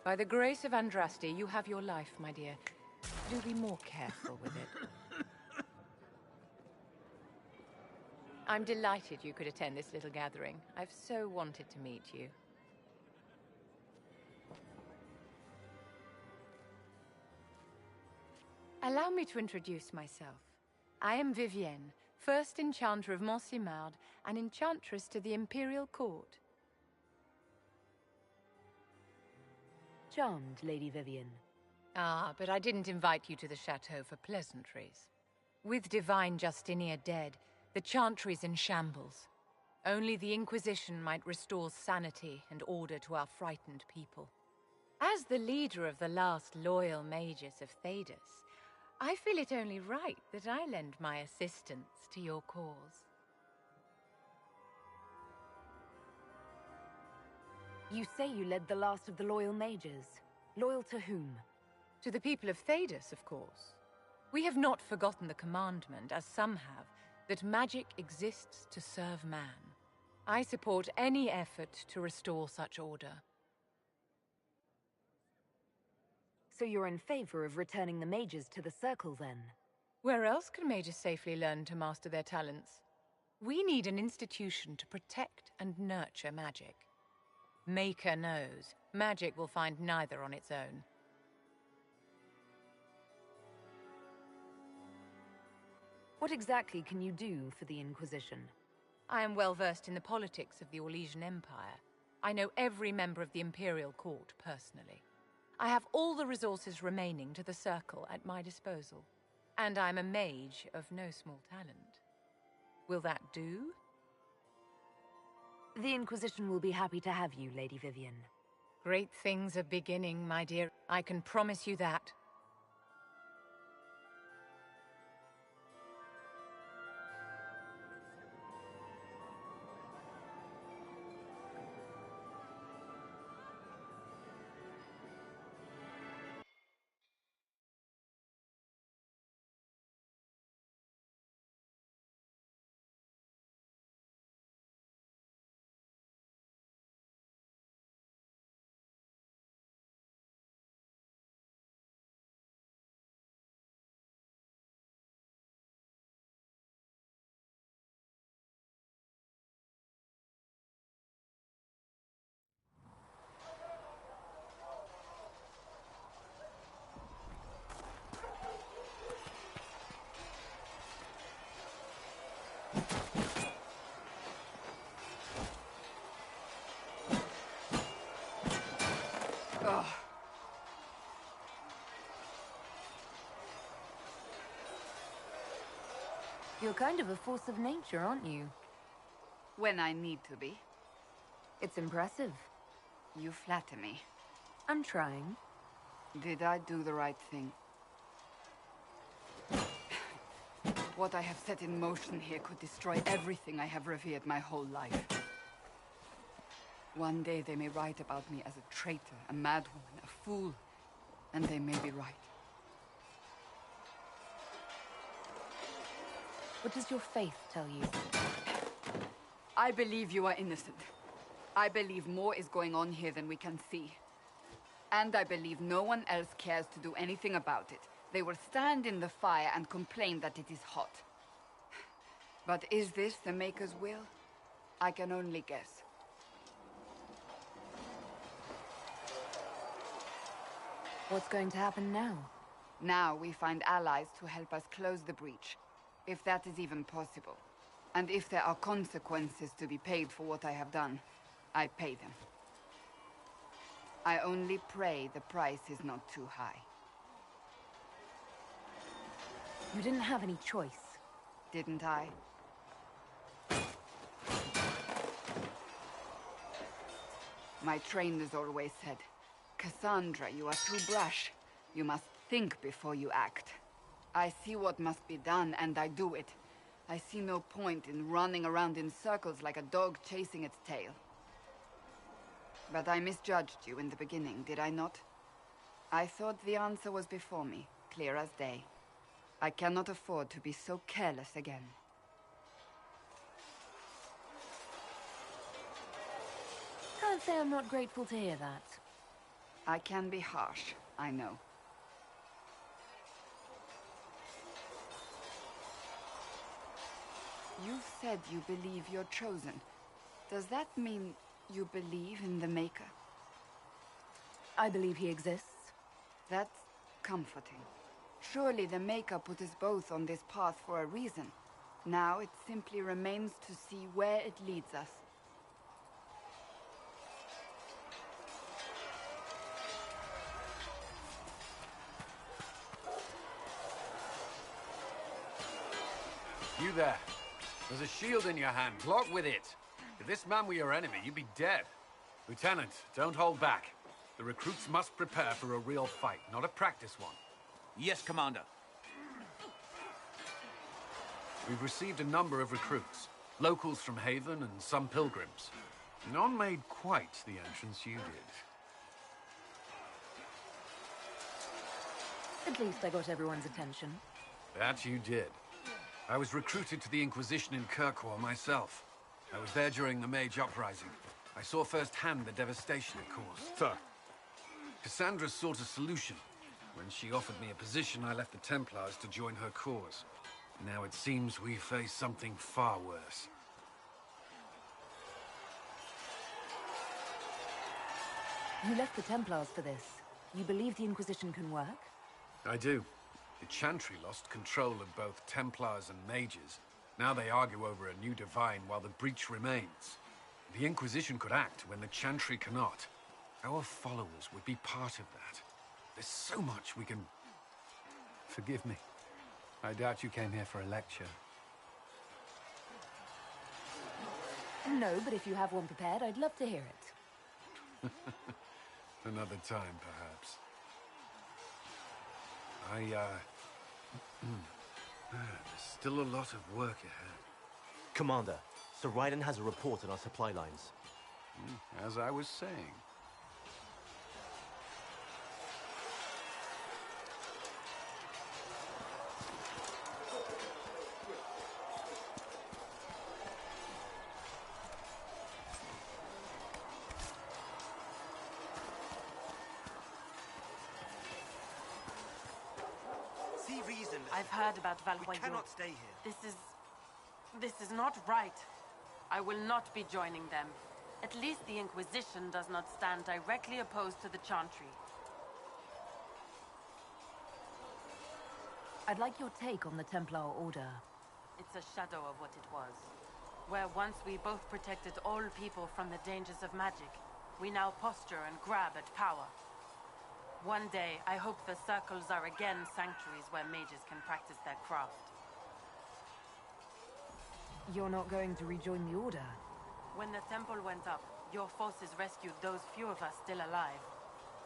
By the grace of Andraste, you have your life, my dear. Do be more careful with it. I'm delighted you could attend this little gathering. I've so wanted to meet you. Allow me to introduce myself. I am Vivienne, first enchanter of Montsimard and enchantress to the Imperial Court. Charmed, Lady Vivienne. Ah, but I didn't invite you to the chateau for pleasantries. With Divine Justinia dead, the Chantry's in shambles. Only the Inquisition might restore sanity and order to our frightened people. As the leader of the last loyal mages of Thedas, I feel it only right that I lend my assistance to your cause. You say you led the last of the loyal mages. Loyal to whom? To the people of Thedas, of course. We have not forgotten the commandment, as some have, that magic exists to serve man. I support any effort to restore such order. So you're in favor of returning the mages to the Circle, then? Where else can mages safely learn to master their talents? We need an institution to protect and nurture magic. Maker knows, magic will find neither on its own. What exactly can you do for the Inquisition? I am well versed in the politics of the Orlesian Empire. I know every member of the Imperial Court personally. I have all the resources remaining to the Circle at my disposal. And I'm a mage of no small talent. Will that do? The Inquisition will be happy to have you, Lady Vivienne. Great things are beginning, my dear. I can promise you that. Ugh. You're kind of a force of nature, aren't you? When I need to be. It's impressive. You flatter me. I'm trying. Did I do the right thing? What I have set in motion here could destroy everything I have revered my whole life. One day they may write about me as a traitor, a madwoman, a fool, and they may be right. What does your faith tell you? I believe you are innocent. I believe more is going on here than we can see. And I believe no one else cares to do anything about it. They will stand in the fire and complain that it is hot. But is this the Maker's will? I can only guess. What's going to happen now? Now we find allies to help us close the breach. If that is even possible. And if there are consequences to be paid for what I have done, I pay them. I only pray the price is not too high. You didn't have any choice. Didn't I? My trainers always said, Cassandra, you are too brash. You must think before you act. I see what must be done, and I do it. I see no point in running around in circles like a dog chasing its tail. But I misjudged you in the beginning, did I not? I thought the answer was before me, clear as day. I cannot afford to be so careless again. Can't say I'm not grateful to hear that. I can be harsh, I know. You've said you believe you're chosen. Does that mean you believe in the Maker? I believe he exists. That's comforting. Surely the Maker put us both on this path for a reason. Now it simply remains to see where it leads us. You there. There's a shield in your hand. Block with it. If this man were your enemy, you'd be dead. Lieutenant, don't hold back. The recruits must prepare for a real fight, not a practice one. Yes, Commander. We've received a number of recruits. Locals from Haven and some pilgrims. None made quite the entrance you did. At least I got everyone's attention. That you did. I was recruited to the Inquisition in Kirkwall myself. I was there during the Mage Uprising. I saw firsthand the devastation it caused. Sir. Cassandra sought a solution. When she offered me a position, I left the Templars to join her cause. Now it seems we face something far worse. You left the Templars for this. You believe the Inquisition can work? I do. The Chantry lost control of both Templars and Mages. Now they argue over a new Divine while the breach remains. The Inquisition could act when the Chantry cannot. Our followers would be part of that. There's so much we can... Forgive me. I doubt you came here for a lecture. No, but if you have one prepared, I'd love to hear it. Another time, perhaps. There's still a lot of work ahead. Commander, Sir Raiden has a report on our supply lines. As I was saying. I've heard about Valroy. We cannot stay here. This is not right. I will not be joining them. At least the Inquisition does not stand directly opposed to the Chantry. I'd like your take on the Templar Order. It's a shadow of what it was. Where once we both protected all people from the dangers of magic, we now posture and grab at power. One day, I hope the circles are again sanctuaries where mages can practice their craft. You're not going to rejoin the Order? When the temple went up, your forces rescued those few of us still alive.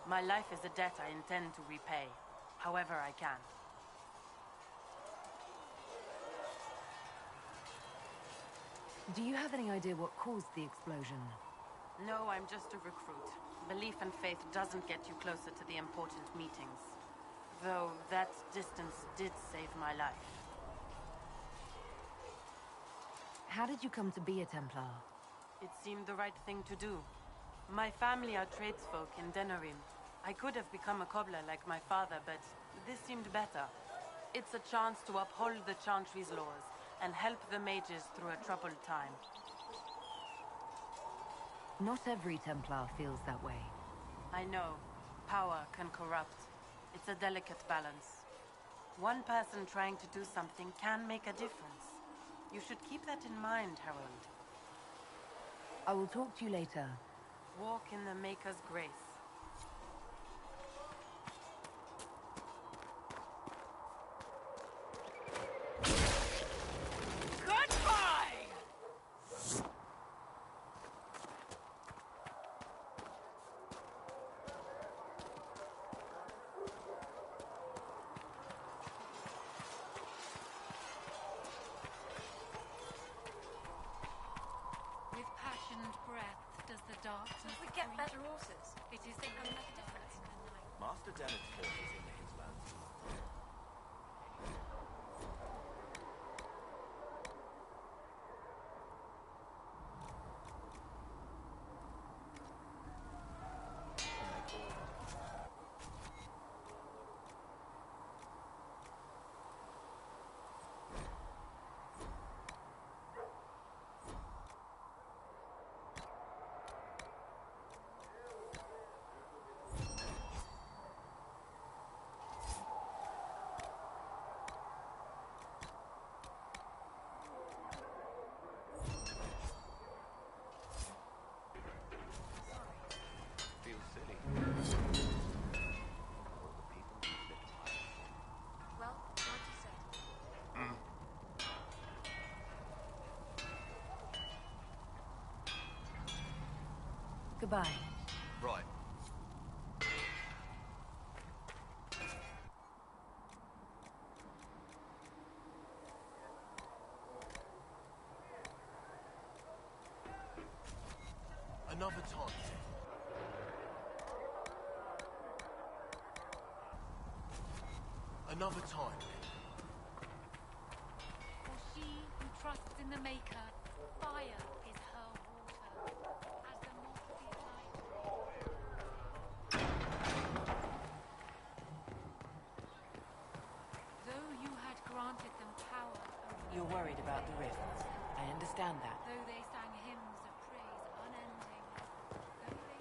My life is a debt I intend to repay, however I can. Do you have any idea what caused the explosion? No, I'm just a recruit. Belief and faith doesn't get you closer to the important meetings. Though that distance did save my life. How did you come to be a Templar? It seemed the right thing to do. My family are tradesfolk in Denerim. I could have become a cobbler like my father, but this seemed better. It's a chance to uphold the Chantry's laws and help the mages through a troubled time. Not every Templar feels that way. I know. Power can corrupt. It's a delicate balance. One person trying to do something can make a difference. You should keep that in mind, Harold. I will talk to you later. Walk in the Maker's grace. Master Dennett's forces in the hinterlands. Goodbye. Right. Another time. Another time. For she who trusts in the Maker, fire is her water. As the moth is light. Though you had granted them power over You're worried about the rifts. I understand that. though they sang hymns of praise unending, though they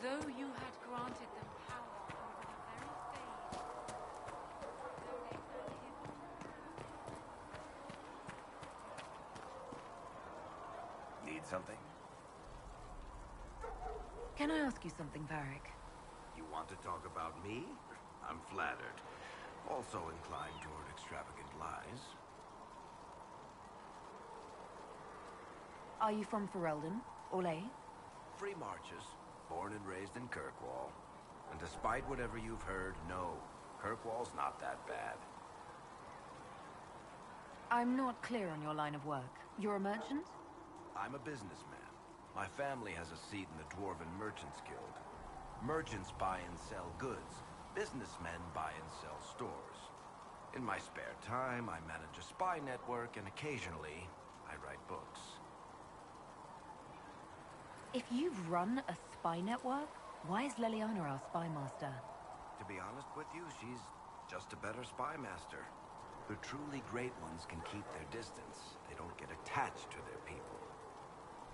though you had granted them power over the very fade, though they sang hymns. Need something? Can I ask you something, Varric? You want to talk about me? I'm flattered. Also inclined toward extravagant lies. Are you from Ferelden? Orlais? Free marches, born and raised in Kirkwall. And despite whatever you've heard, no, Kirkwall's not that bad. I'm not clear on your line of work. You're a merchant? I'm a businessman. My family has a seat in the Dwarven Merchants Guild. Merchants buy and sell goods. Businessmen buy and sell stores. In my spare time, I manage a spy network, and occasionally, I write books. If you run a spy network, why is Leliana our spy master? To be honest with you, she's just a better spy master. The truly great ones can keep their distance. They don't get attached to their people.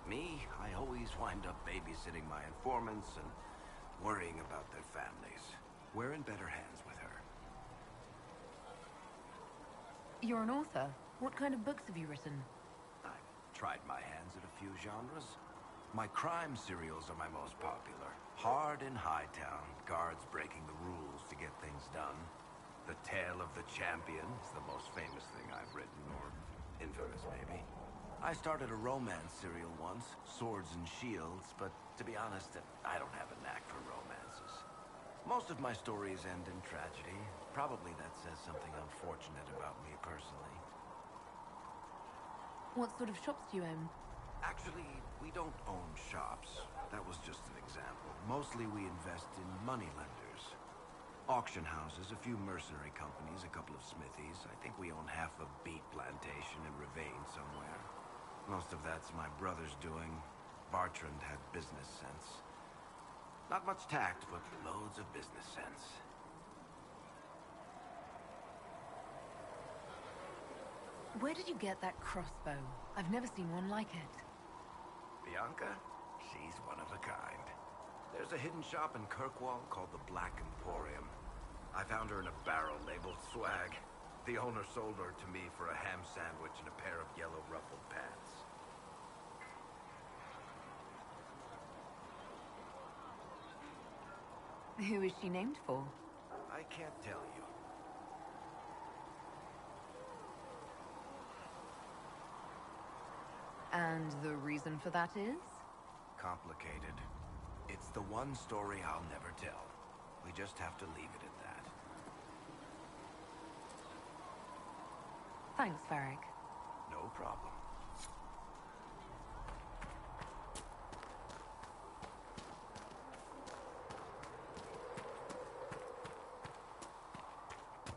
Me, I always wind up babysitting my informants and worrying about their families. We're in better hands with her. You're an author. What kind of books have you written? I've tried my hands at a few genres. My crime serials are my most popular. Hard in Hightown, guards breaking the rules to get things done. The Tale of the Champion is the most famous thing I've written, or infamous maybe. I started a romance serial once, Swords and Shields, but to be honest, I don't have a knack for romances. Most of my stories end in tragedy. Probably that says something unfortunate about me personally. What sort of shops do you own? Actually, we don't own shops. That was just an example. Mostly we invest in moneylenders. Auction houses, a few mercenary companies, a couple of smithies. I think we own half a beet plantation in Ravane somewhere. Most of that's my brother's doing. Bartrand had business sense. Not much tact, but loads of business sense. Where did you get that crossbow? I've never seen one like it. Bianca? She's one of a kind. There's a hidden shop in Kirkwall called the Black Emporium. I found her in a barrel labeled swag. The owner sold her to me for a ham sandwich and a pair of yellow ruffled pants. Who is she named for? I can't tell you. And the reason for that is? Complicated. It's the one story I'll never tell. We just have to leave it at that. Thanks, Varric. No problem.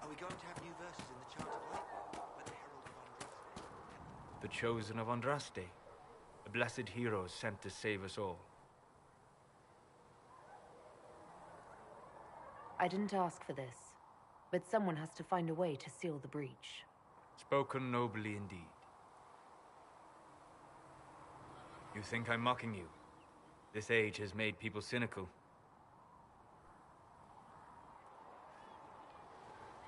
Are we going to have new verses in the Chant of Light? With the Herald of Andraste? The chosen of Andraste, a blessed hero sent to save us all. I didn't ask for this, but someone has to find a way to seal the breach. Spoken nobly indeed. You think I'm mocking you? This age has made people cynical.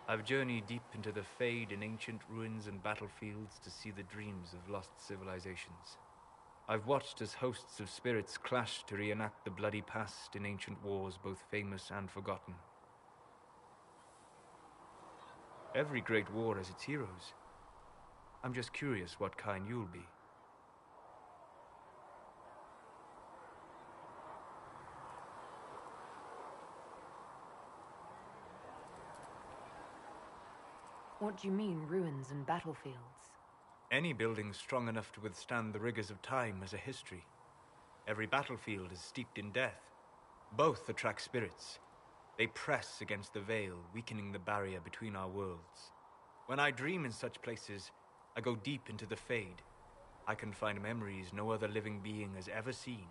I've journeyed deep into the Fade in ancient ruins and battlefields to see the dreams of lost civilizations. I've watched as hosts of spirits clash to reenact the bloody past in ancient wars both famous and forgotten. Every great war has its heroes. I'm just curious what kind you'll be. What do you mean, ruins and battlefields? Any building strong enough to withstand the rigors of time has a history. Every battlefield is steeped in death. Both attract spirits. They press against the veil, weakening the barrier between our worlds. When I dream in such places, I go deep into the Fade. I can find memories no other living being has ever seen.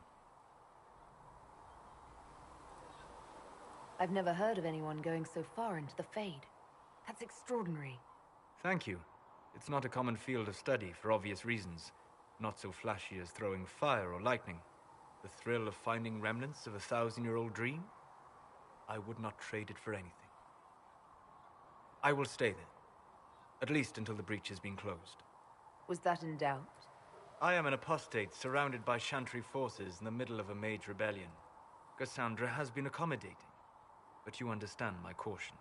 I've never heard of anyone going so far into the Fade. That's extraordinary. Thank you. It's not a common field of study for obvious reasons. Not so flashy as throwing fire or lightning. The thrill of finding remnants of a 1,000-year-old dream? I would not trade it for anything. I will stay there. At least until the breach has been closed. Was that in doubt? I am an apostate surrounded by Chantry forces in the middle of a mage rebellion. Cassandra has been accommodating, but you understand my caution.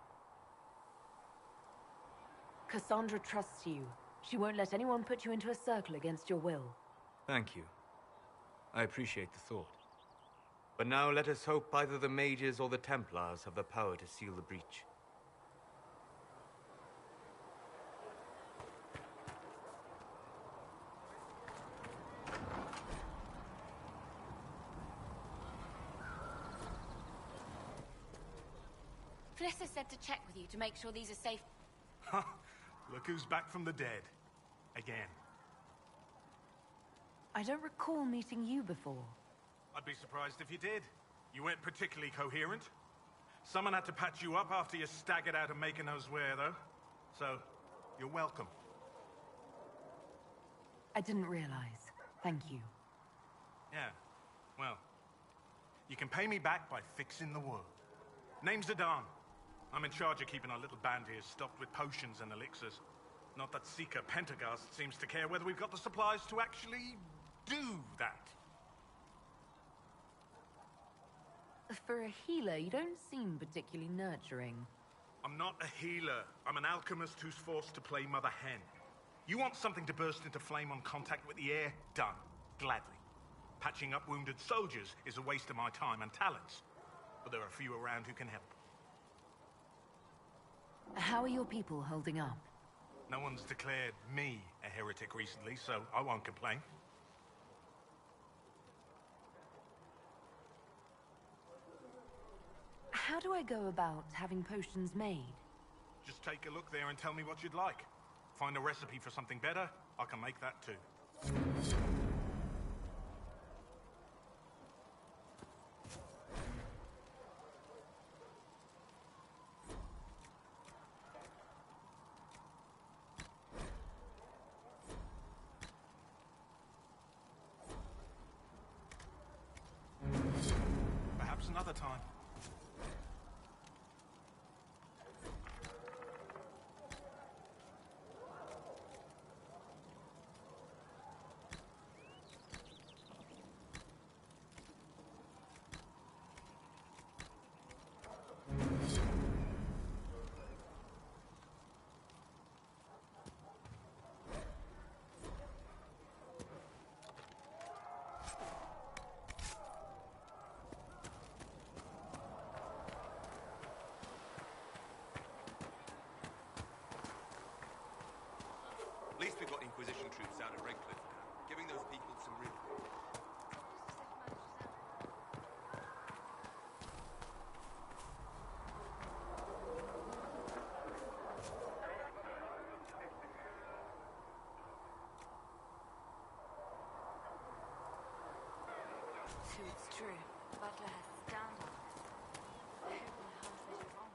Cassandra trusts you. She won't let anyone put you into a circle against your will. Thank you. I appreciate the thought. But now let us hope either the mages or the Templars have the power to seal the breach. Felissa said to check with you to make sure these are safe. Look who's back from the dead. Again. I don't recall meeting you before. I'd be surprised if you did. You weren't particularly coherent. Someone had to patch you up after you staggered out of Maker knows where, though. So, you're welcome. I didn't realize. Thank you. Yeah, well, you can pay me back by fixing the world. Name's Adan. I'm in charge of keeping our little band here stocked with potions and elixirs. Not that Seeker Pentagast seems to care whether we've got the supplies to actually do that. For a healer, you don't seem particularly nurturing. I'm not a healer. I'm an alchemist who's forced to play Mother Hen. You want something to burst into flame on contact with the air? Done. Gladly. Patching up wounded soldiers is a waste of my time and talents. But there are a few around who can help. How are your people holding up? No one's declared me a heretic recently, so I won't complain. How do I go about having potions made? Just take a look there and tell me what you'd like. Find a recipe for something better, I can make that too. Perhaps another time. At least we've got Inquisition troops out at Redcliffe now, giving those people some real... So it's true. Butler has stand on it. I hope my heart is wrong.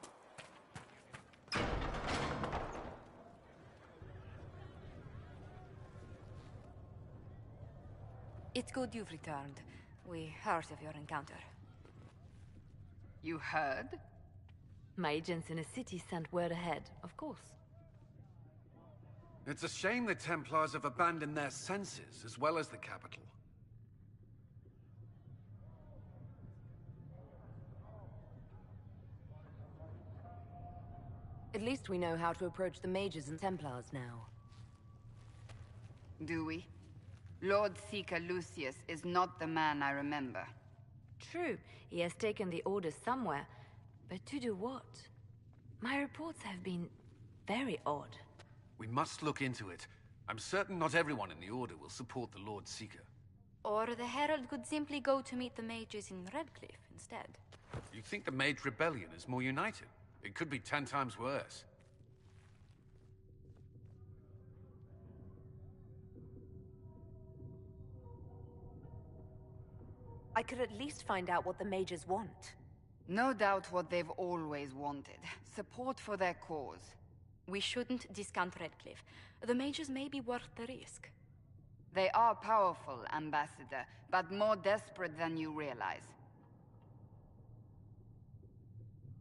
It's good you've returned. We heard of your encounter. You heard? My agents in a city sent word ahead, of course. It's a shame the Templars have abandoned their senses, as well as the capital. At least we know how to approach the Mages and Templars now. Do we? Lord Seeker Lucius is not the man I remember. True, he has taken the Order somewhere, but to do what? My reports have been very odd. We must look into it. I'm certain not everyone in the Order will support the Lord Seeker. Or the Herald could simply go to meet the mages in Redcliffe instead. You think the Mage Rebellion is more united? It could be 10 times worse. I could at least find out what the Mages want. No doubt what they've always wanted. Support for their cause. We shouldn't discount Redcliffe. The mages may be worth the risk. They are powerful, Ambassador, but more desperate than you realize.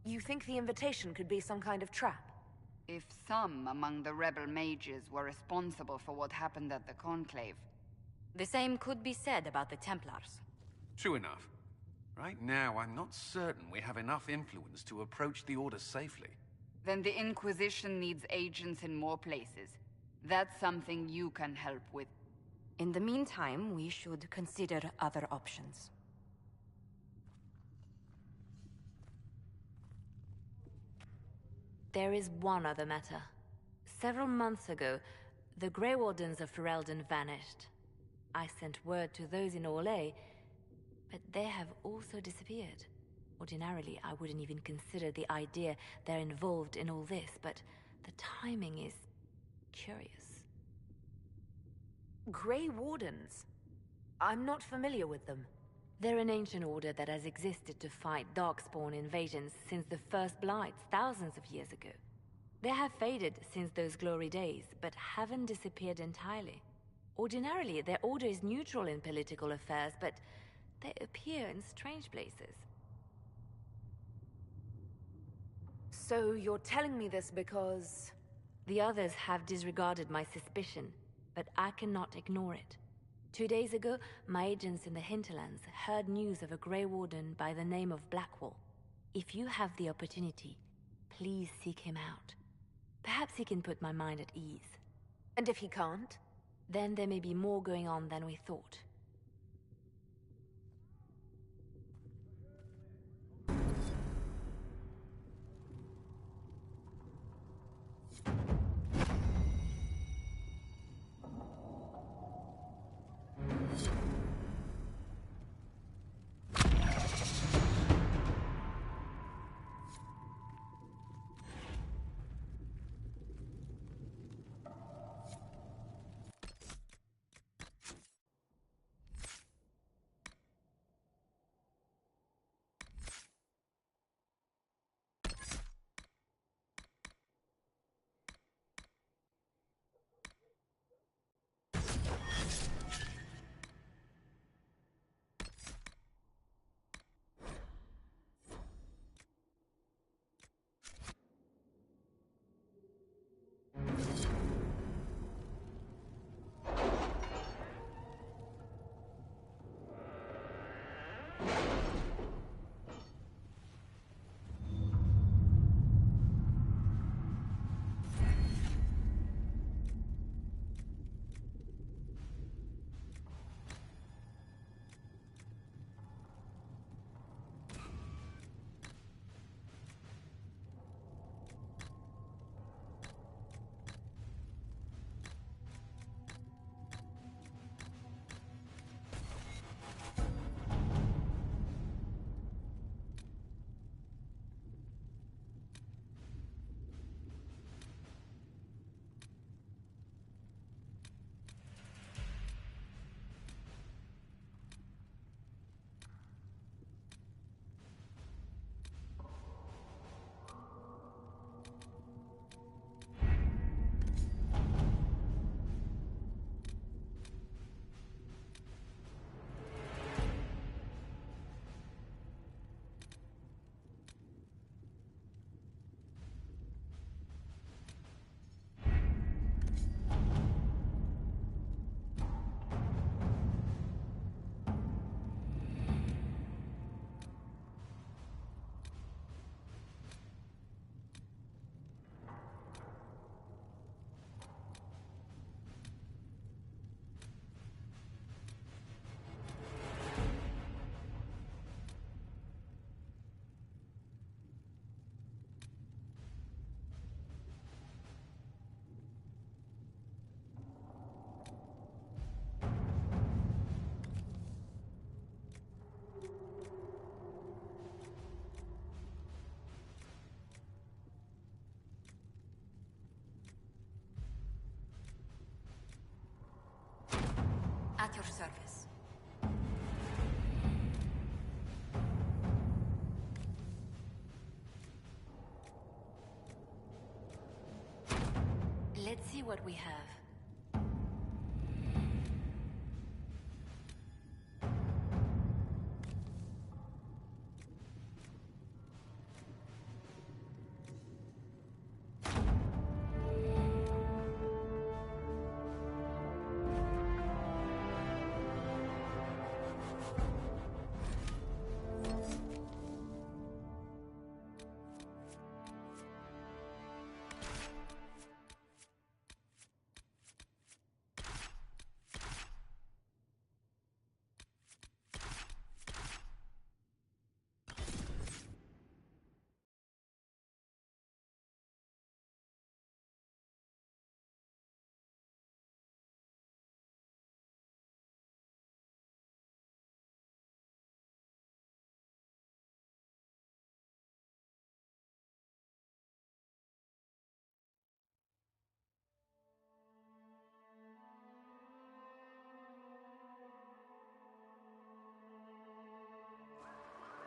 You think the invitation could be some kind of trap? If some among the rebel mages were responsible for what happened at the Conclave... The same could be said about the Templars. True enough. Right now, I'm not certain we have enough influence to approach the Order safely. Then the Inquisition needs agents in more places. That's something you can help with. In the meantime, we should consider other options. There is one other matter. Several months ago, the Grey Wardens of Ferelden vanished. I sent word to those in Orlais, but they have also disappeared. Ordinarily, I wouldn't even consider the idea they're involved in all this, but the timing is curious. Grey Wardens? I'm not familiar with them. They're an ancient order that has existed to fight Darkspawn invasions since the First Blights thousands of years ago. They have faded since those glory days, but haven't disappeared entirely. Ordinarily, their order is neutral in political affairs, but they appear in strange places. So you're telling me this because... The others have disregarded my suspicion, but I cannot ignore it. 2 days ago, my agents in the hinterlands heard news of a Grey Warden by the name of Blackwall. If you have the opportunity, please seek him out. Perhaps he can put my mind at ease. And if he can't? Then there may be more going on than we thought. service. Let's see what we have.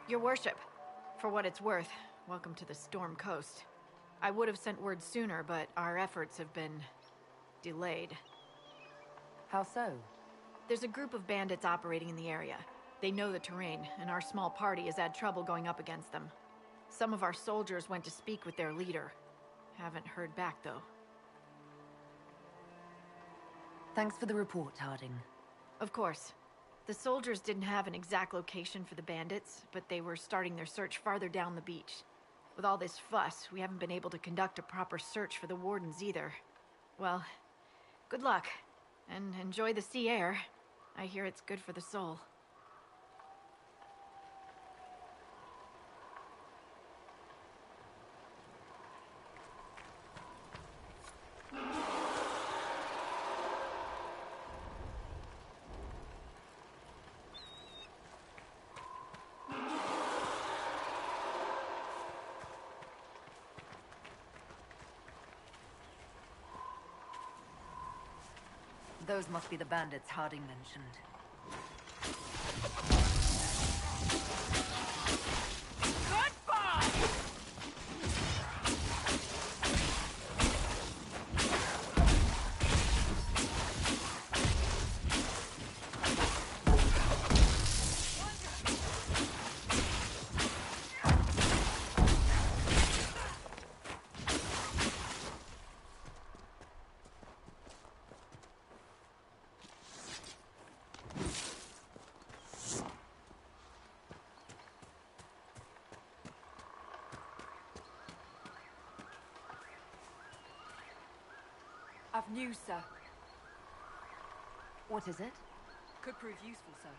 Your worship, for what it's worth, welcome to the Storm Coast. I would have sent word sooner, but our efforts have been delayed. How so? There's a group of bandits operating in the area. They know the terrain, and our small party has had trouble going up against them. Some of our soldiers went to speak with their leader. Haven't heard back, though. Thanks for the report, Harding. Of course. The soldiers didn't have an exact location for the bandits, but they were starting their search farther down the beach. With all this fuss, we haven't been able to conduct a proper search for the wardens either. Well, good luck, and enjoy the sea air. I hear it's good for the soul. Those must be the bandits Harding mentioned. I've news, sir. What is it? Could prove useful, sir.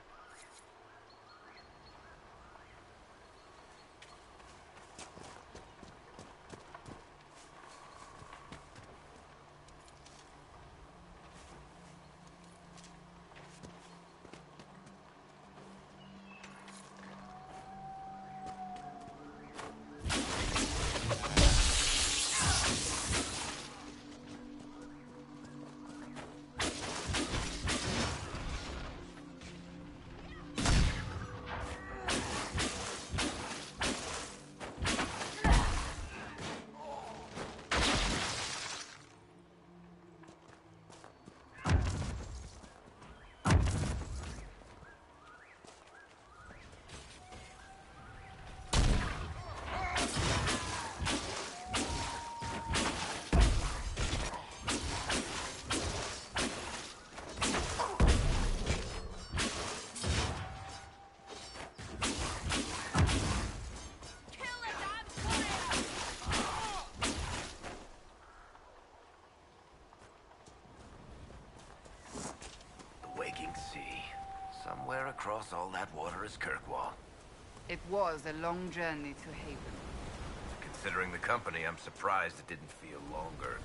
Somewhere across all that water is Kirkwall. It was a long journey to Haven. Considering the company, I'm surprised it didn't feel longer.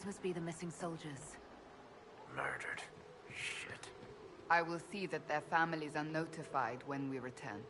These must be the missing soldiers. Murdered. Shit. I will see that their families are notified when we return.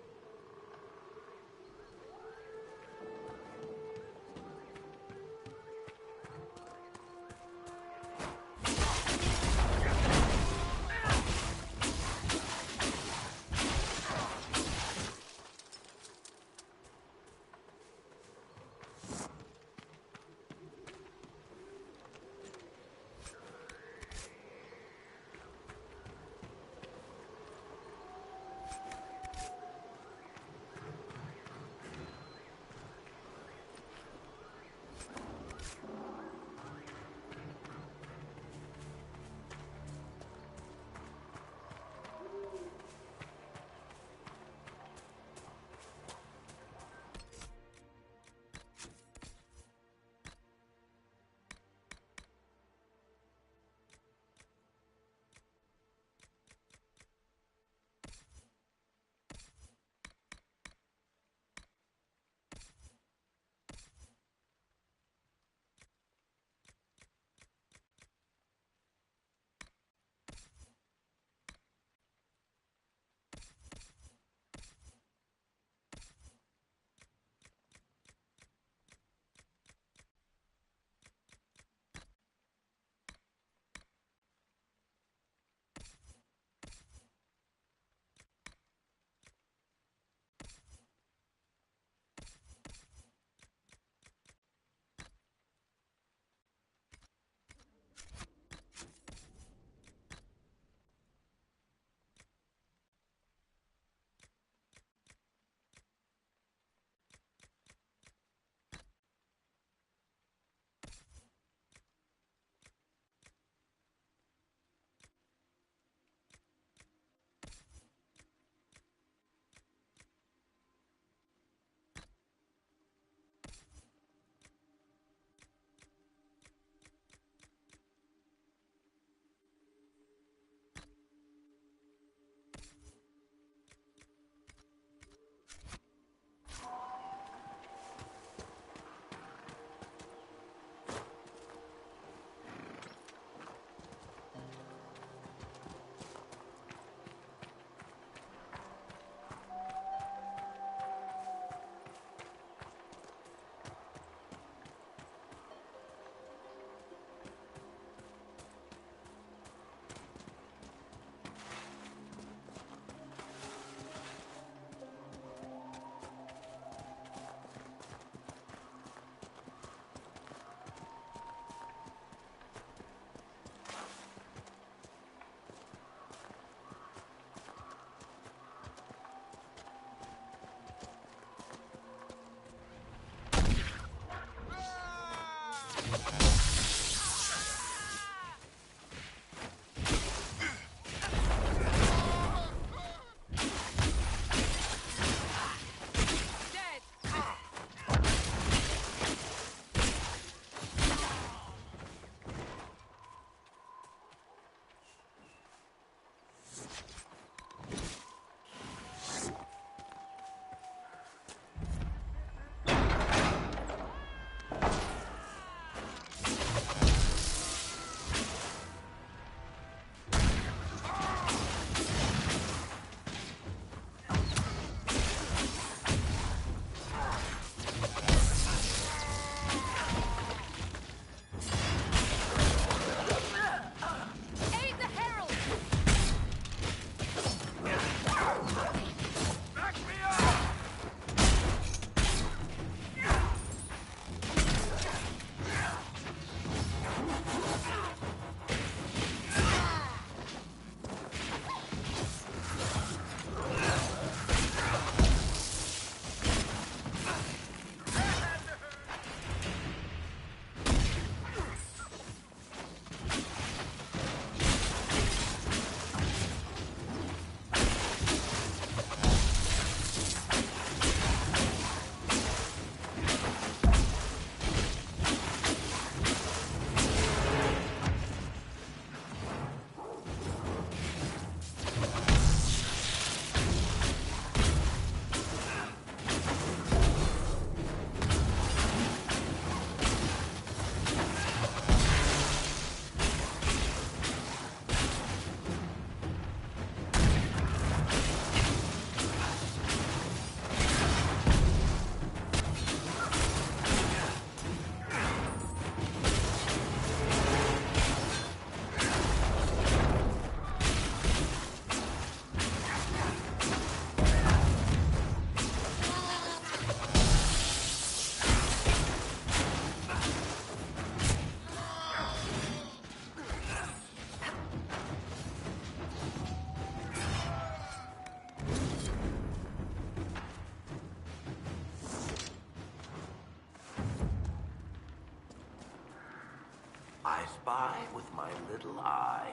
by with my little eye.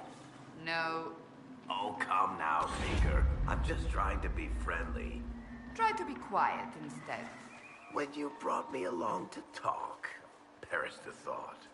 No. Oh, come now, Maker. I'm just trying to be friendly. Try to be quiet instead. When you brought me along to talk, perished the thought.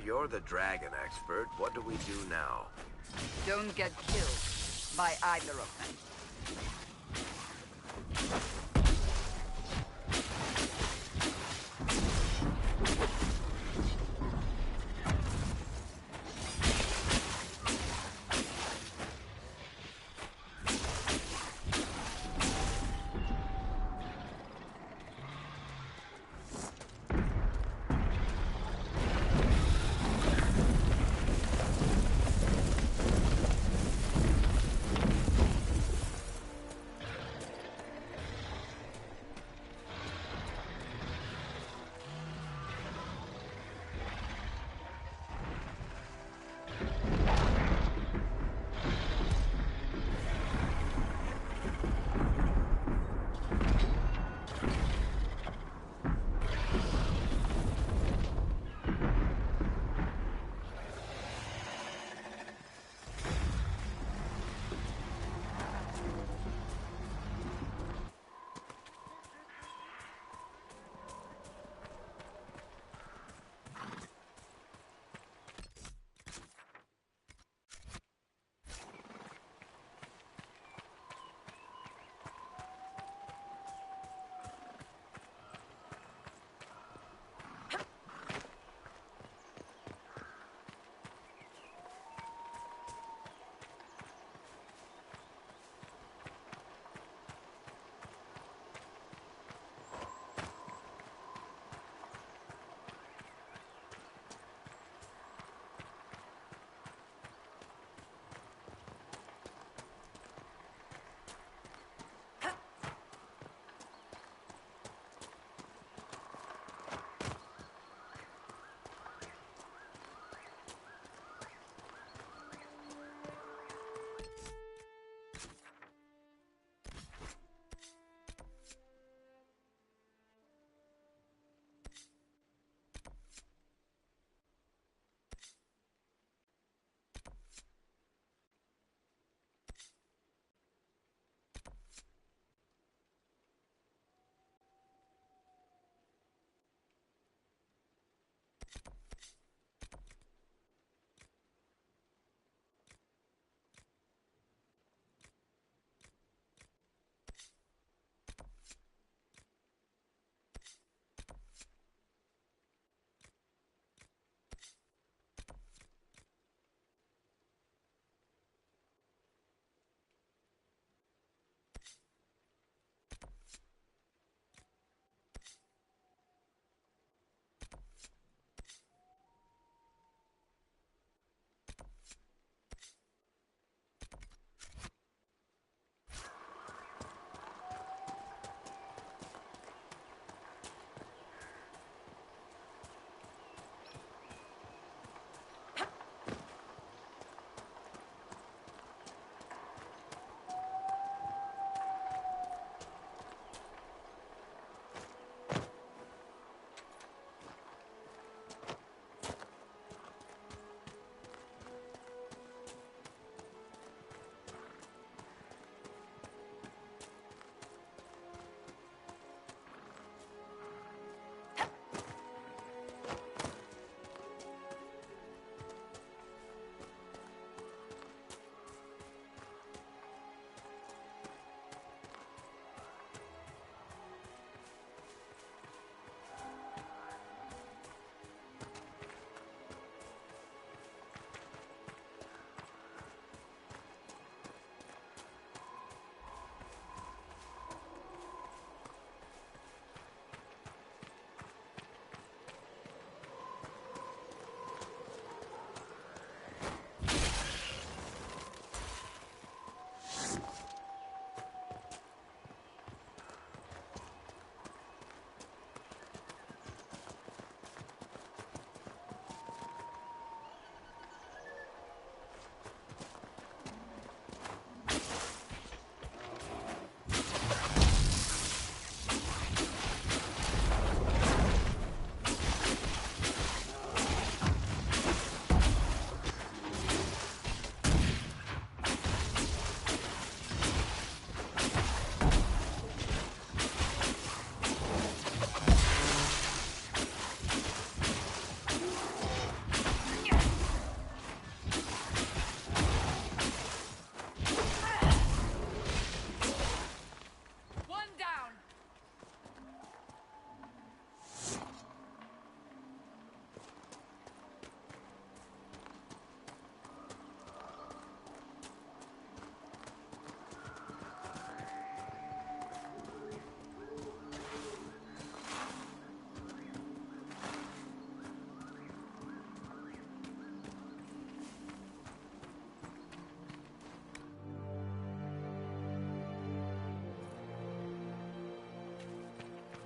You're the dragon expert. What do we do now? Don't get killed by either of them.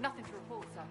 Nothing to report, sir.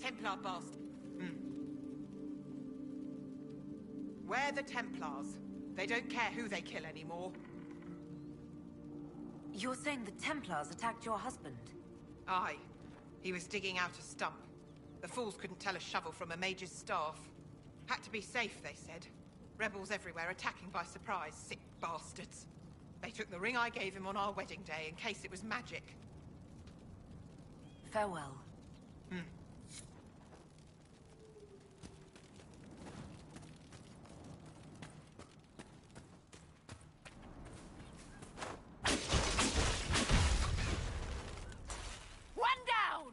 Templar bastard. We're the Templars. They don't care who they kill anymore. You're saying the Templars attacked your husband? Aye. He was digging out a stump. The fools couldn't tell a shovel from a mage's staff. Had to be safe, they said. Rebels everywhere attacking by surprise, sick bastards. They took the ring I gave him on our wedding day in case it was magic. Farewell. One down!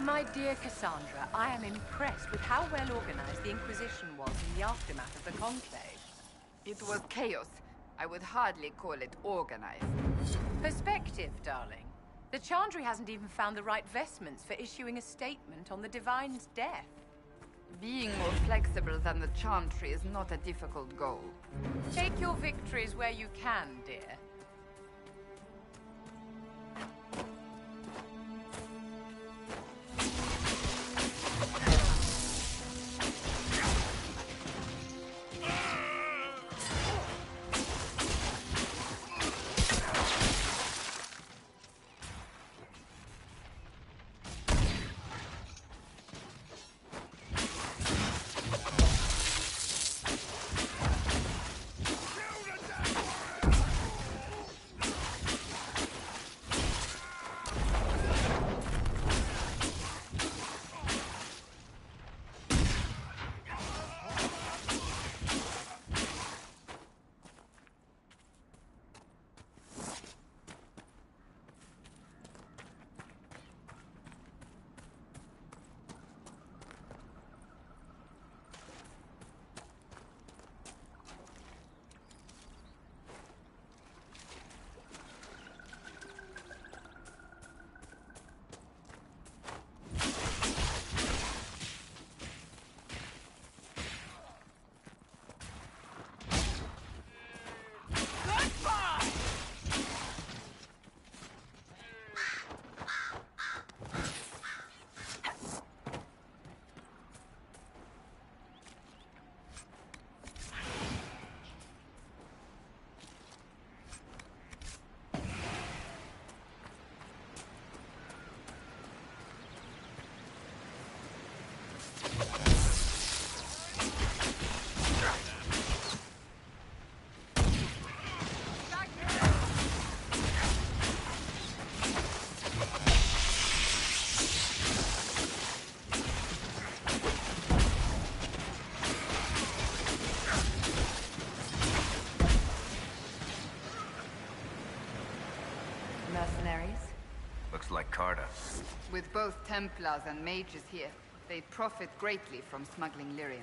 My dear Cassandra, I am impressed with how well organized the Inquisition was in the aftermath of the Conclave. It was chaos. I would hardly call it organized. Perspective, darling. The Chantry hasn't even found the right vestments for issuing a statement on the Divine's death. Being more flexible than the Chantry is not a difficult goal. Take your victories where you can, dear. Looks like Carta. With both Templars and mages here, they profit greatly from smuggling lyrium.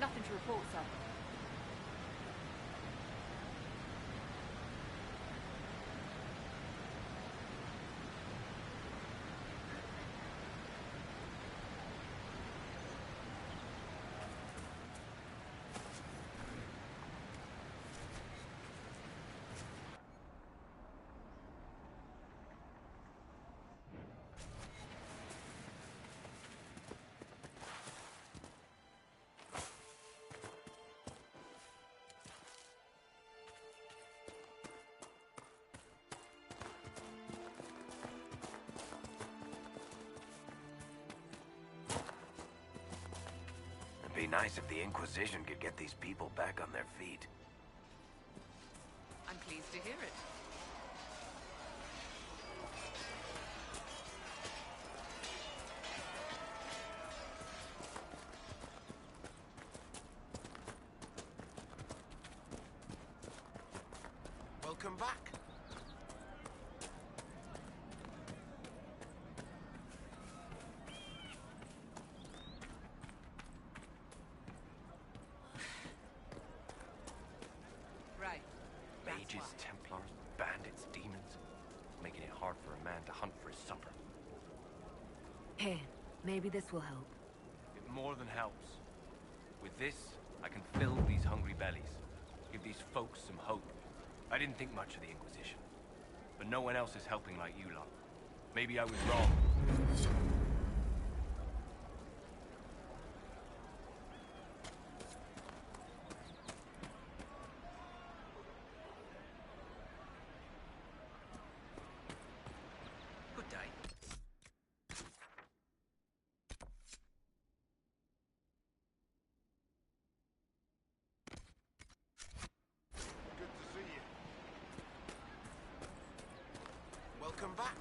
Nothing to report, sir. It'd be nice if the Inquisition could get these people back on their feet. I'm pleased to hear it. Welcome back. Right. Mages, Templars, bandits, demons. Making it hard for a man to hunt for his supper. Here, maybe this will help. It more than helps. With this, I can fill these hungry bellies. Give these folks some hope. I didn't think much of the Inquisition. But no one else is helping like you lot. Maybe I was wrong. Good day. Good to see you. Welcome back.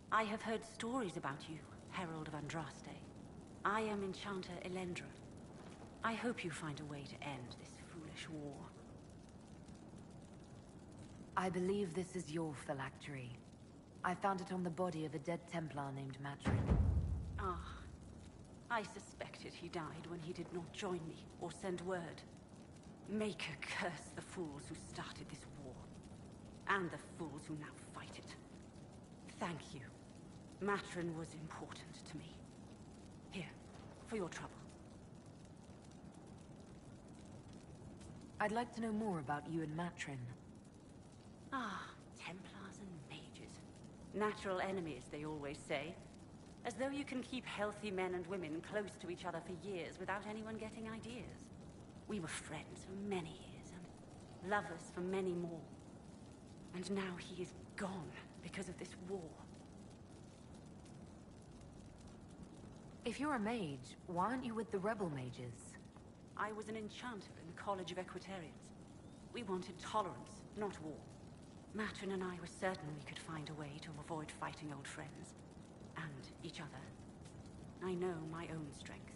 I have heard stories about you, Herald of Andraste. I am Enchanter Elendra. I hope you find a way to end this foolish war. I believe this is your phylactery. I found it on the body of a dead Templar named Matrin. Ah, I suspected he died when he did not join me or send word. Maker curse the fools who started this war, and the fools who now fight it. Thank you. Matrin was important to me. Here, for your trouble. I'd like to know more about you and Matrin. Ah, Templars and mages. Natural enemies, they always say. As though you can keep healthy men and women close to each other for years without anyone getting ideas. We were friends for many years, and lovers for many more. And now he is gone because of this war. If you're a mage, why aren't you with the rebel mages? I was an enchanter in the College of Equitarians. We wanted tolerance, not war. Matrin and I were certain we could find a way to avoid fighting old friends. And each other. I know my own strength.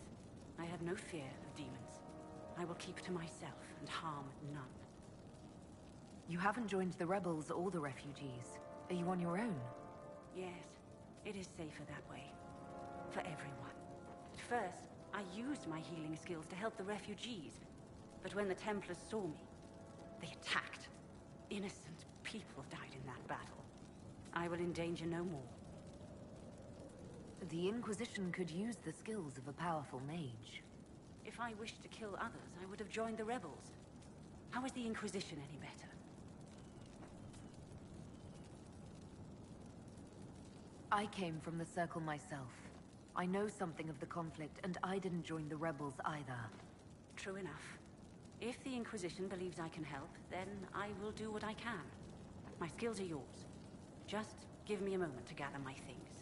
I have no fear of demons. I will keep to myself and harm none. You haven't joined the rebels or the refugees. Are you on your own? Yes, it is safer that way. For everyone. At first, I used my healing skills to help the refugees. But when the Templars saw me, they attacked. Innocent people died in that battle. I will endanger no more. The Inquisition could use the skills of a powerful mage. If I wished to kill others, I would have joined the rebels. How is the Inquisition any better? I came from the Circle myself. I know something of the conflict, and I didn't join the rebels either. True enough. If the Inquisition believes I can help, then I will do what I can. My skills are yours. Just give me a moment to gather my things.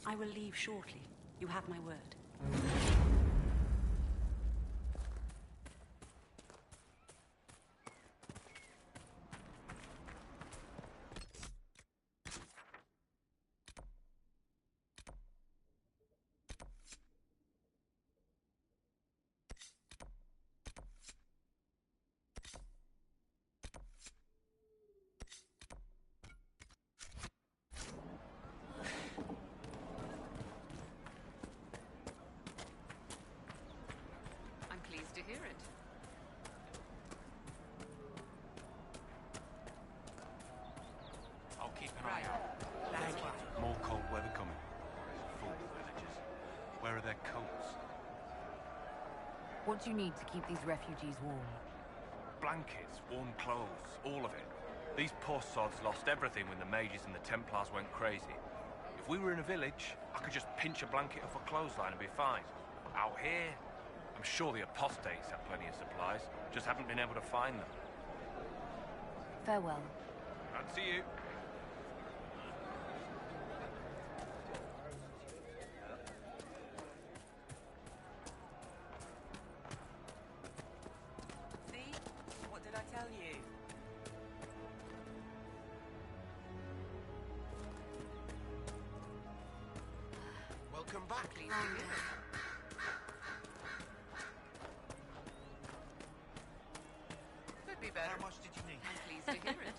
I will leave shortly. You have my word. I'm pleased to hear it. I'll keep an eye out. Thank you. More cold weather coming. Fool villagers. Where are their coats? What do you need to keep these refugees warm? Blankets, warm clothes, all of it. These poor sods lost everything when the mages and the Templars went crazy. If we were in a village, I could just pinch a blanket off a clothesline and be fine. Out here, I'm sure the apostates have plenty of supplies, just haven't been able to find them. Farewell. I'd see you. See? What did I tell you? Welcome back. Pleased to hear it. Could be better. How much did you need? I'm pleased to hear it.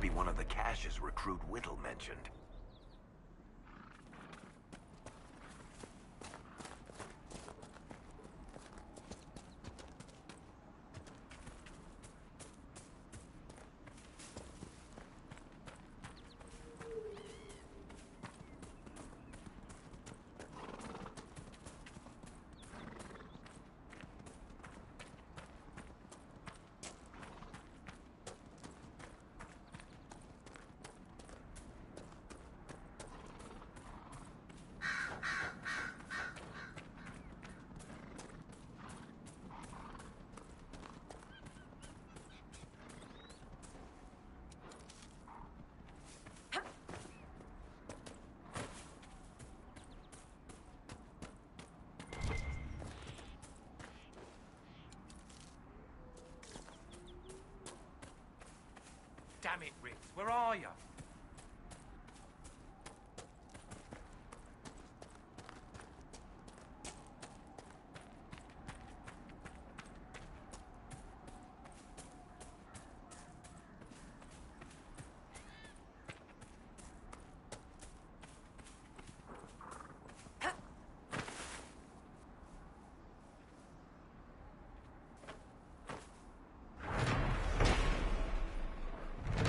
be one of the caches Recruit Whittle mentioned. Damn it, Ritz, where are you?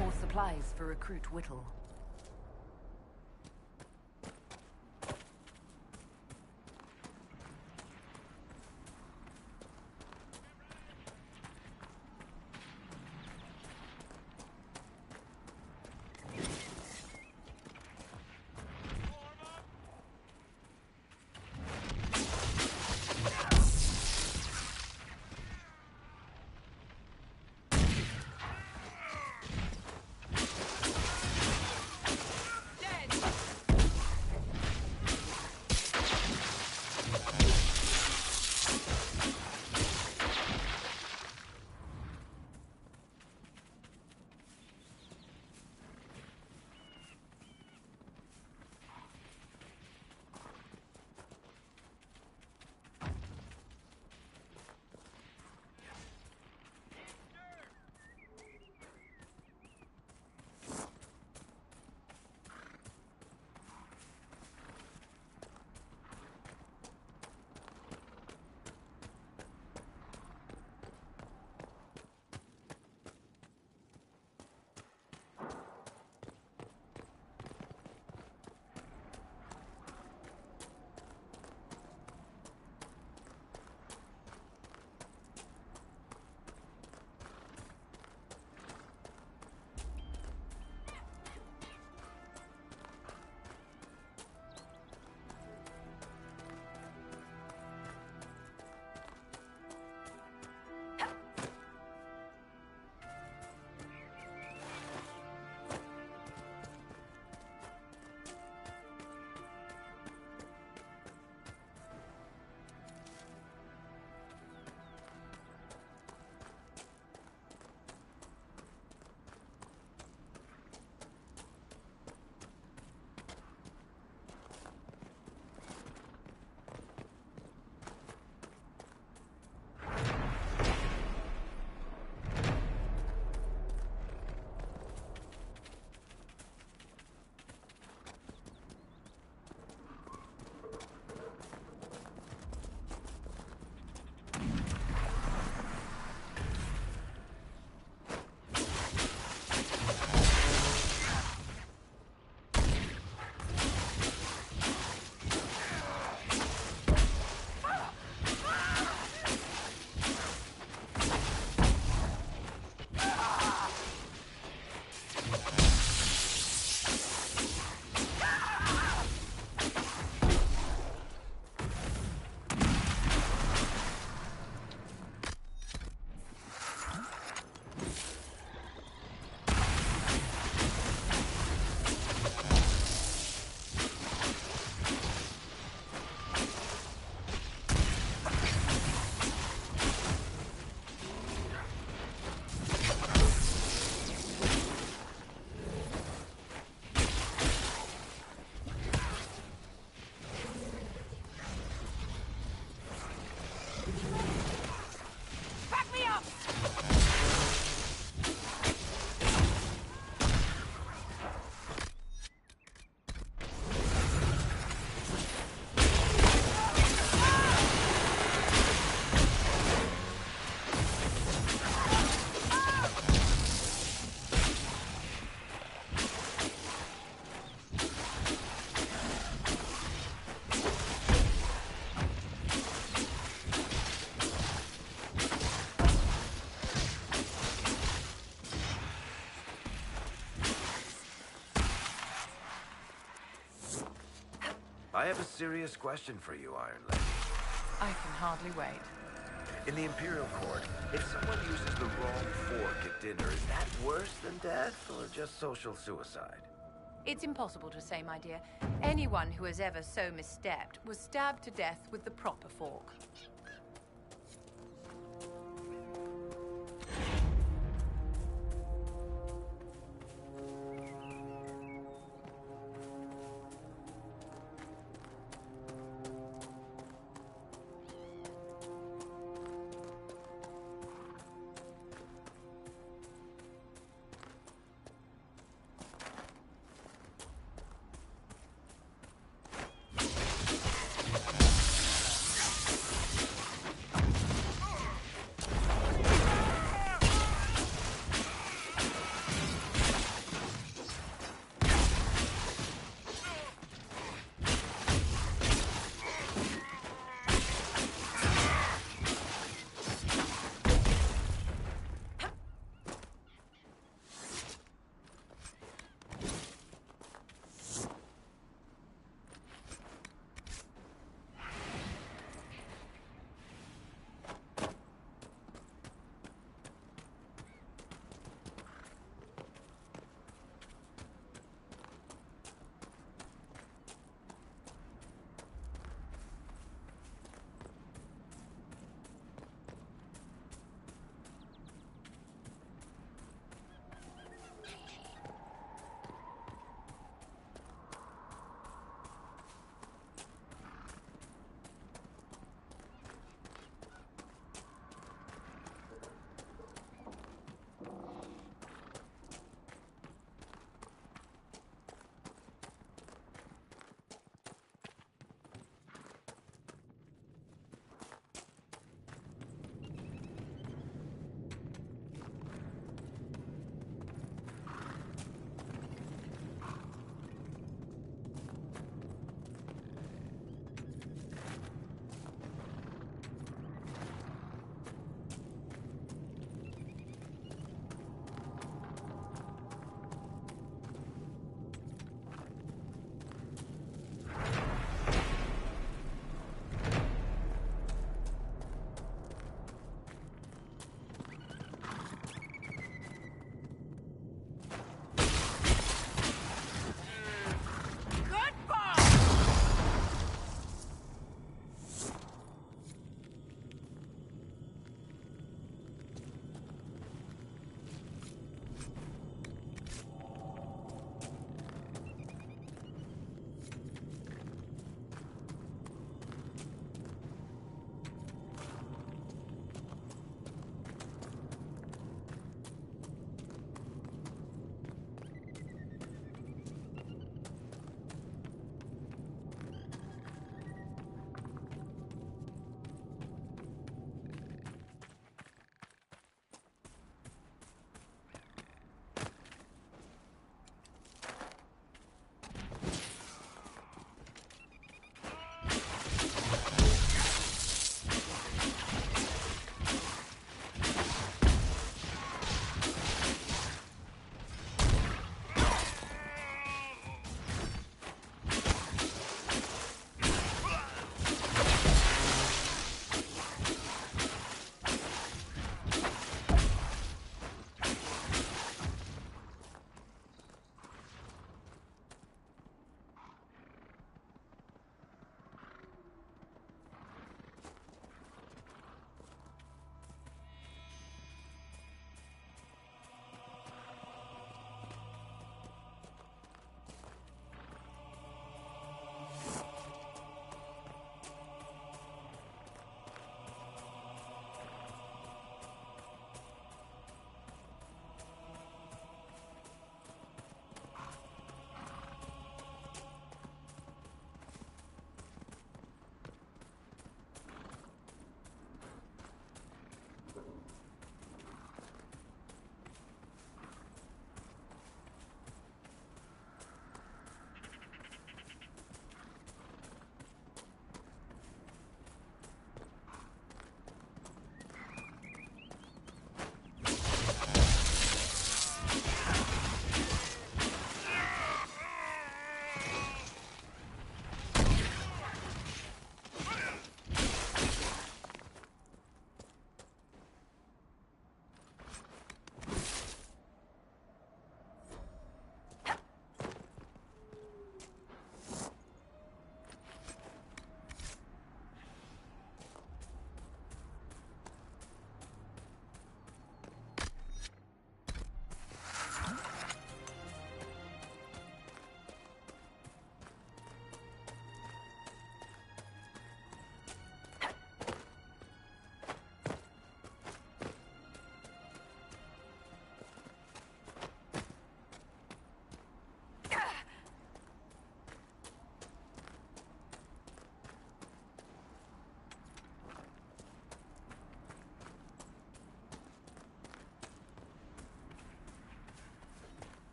More supplies for Recruit Whittle. have a serious question for you, Iron Lady. I can hardly wait. In the Imperial Court, if someone uses the wrong fork at dinner, is that worse than death, or just social suicide? It's impossible to say, my dear. Anyone who has ever so misstepped was stabbed to death with the proper fork.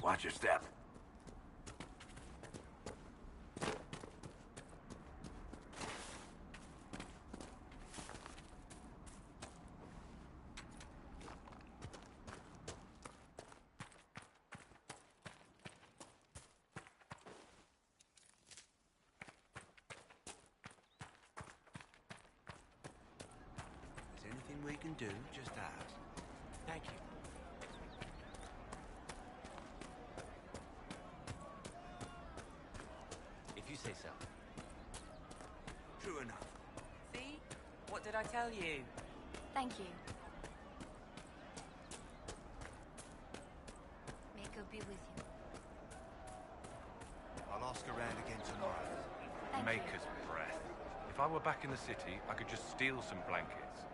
Watch your step. Is there anything we can do? Just ask. Thank you. If you say so. True enough. See? What did I tell you? Thank you. May God be with you. I'll ask around again tomorrow. Thank Maker's breath. If I were back in the city, I could just steal some blankets.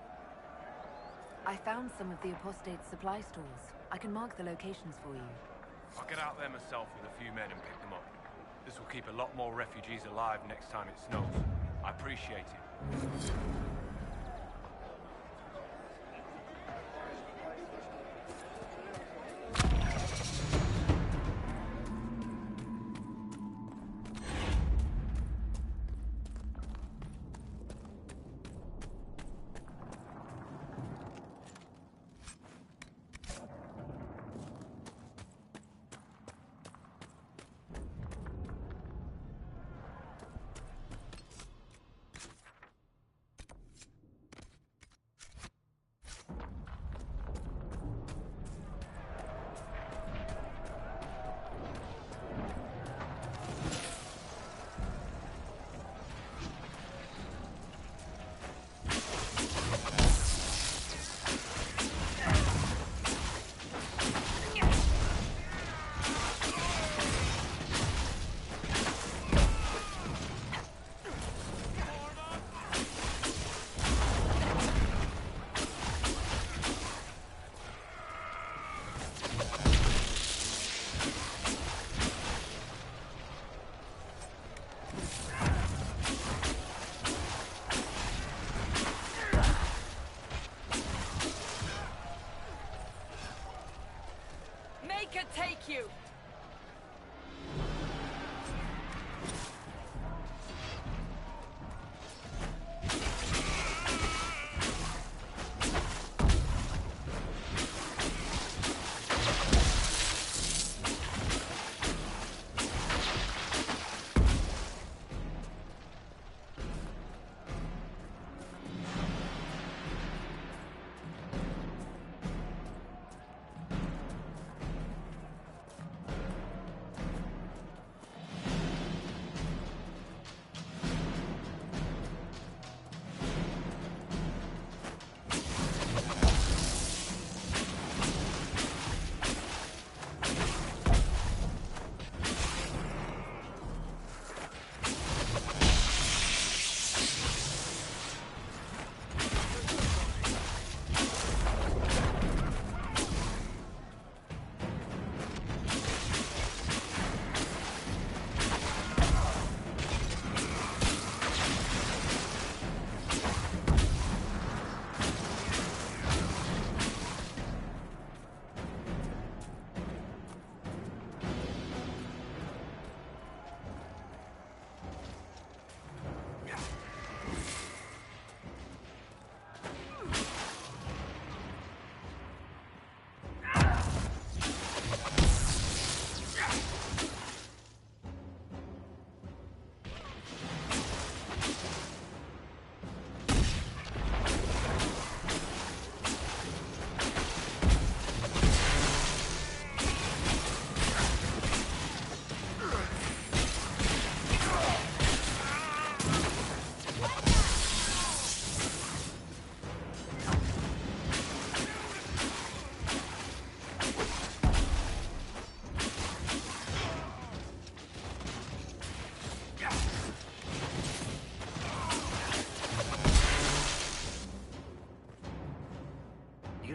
I found some of the apostate supply stores. I can mark the locations for you. I'll get out there myself with a few men and pick them up. This will keep a lot more refugees alive next time it snows. I appreciate it. Take you!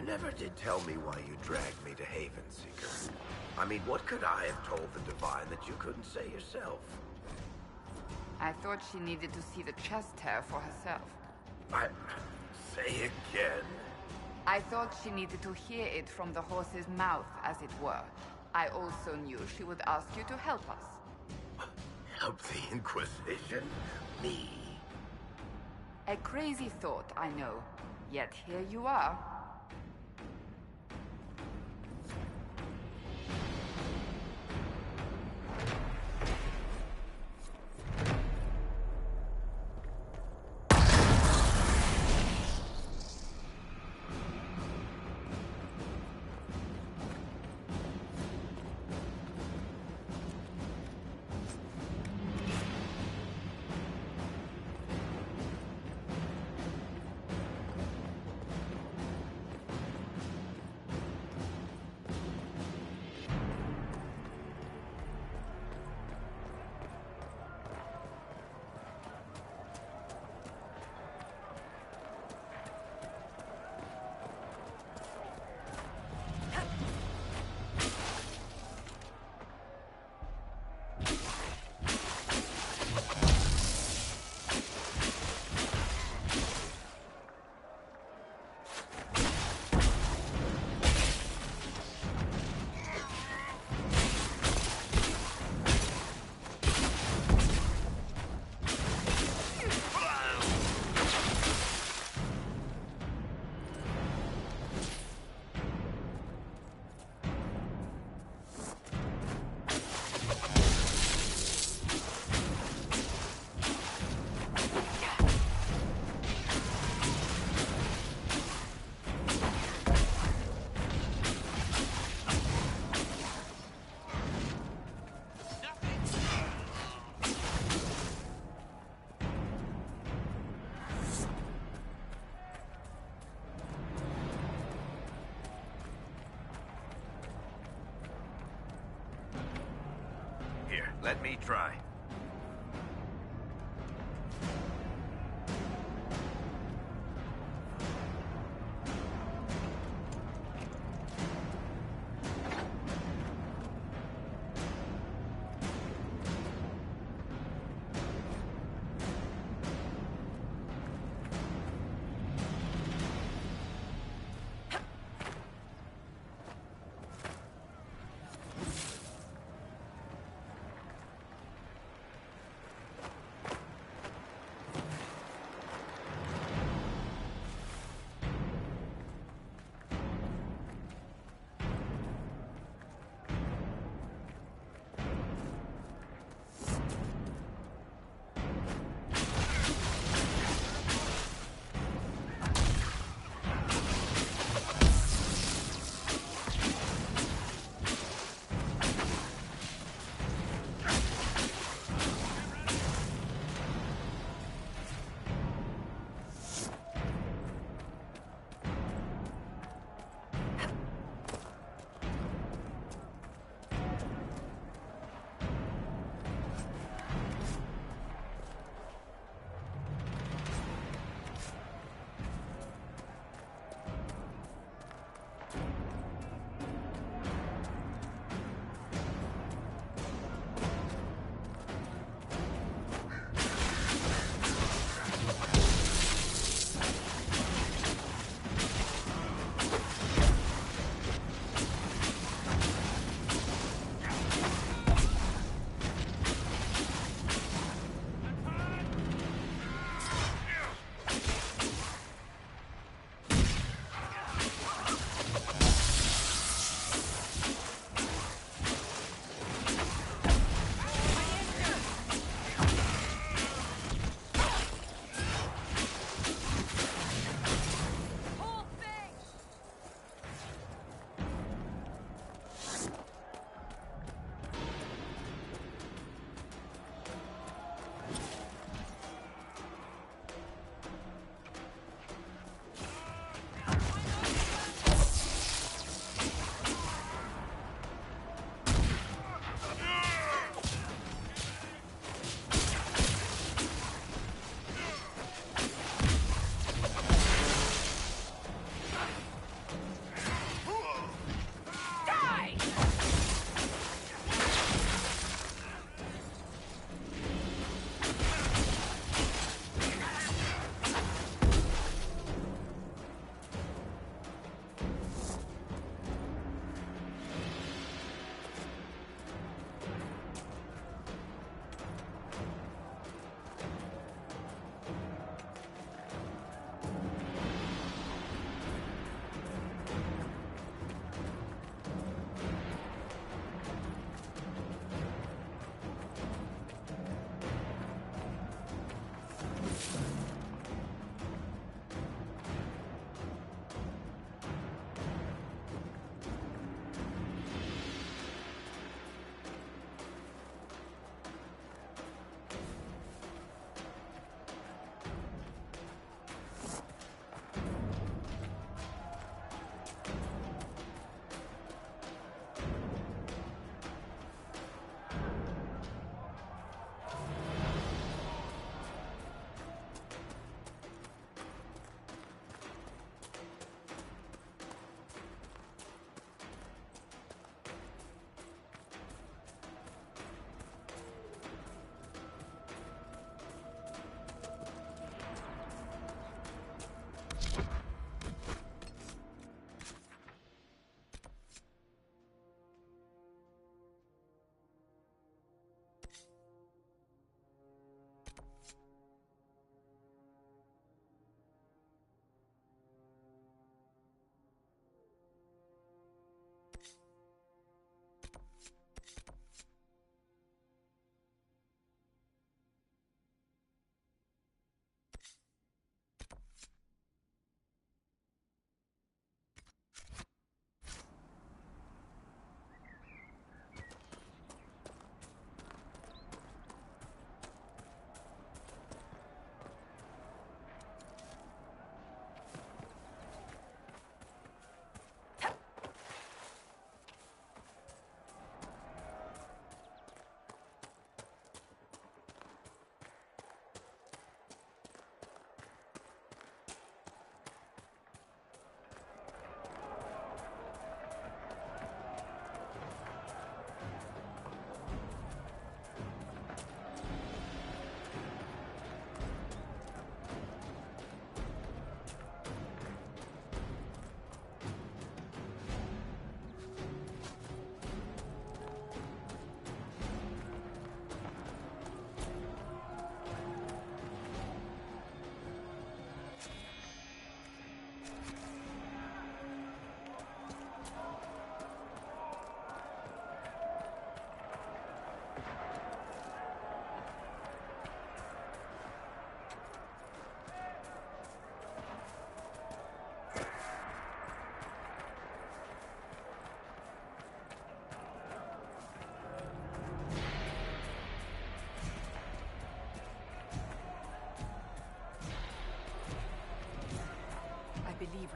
never did tell me why you dragged me to Havenseeker. I mean, what could I have told the Divine that you couldn't say yourself? I thought she needed to see the chest hair for herself. Say again? I thought she needed to hear it from the horse's mouth, as it were. I also knew she would ask you to help us. Help the Inquisition? Me? A crazy thought, I know. Yet here you are. Here, let me try.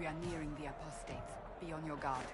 are nearing the apostates. Be on your guard.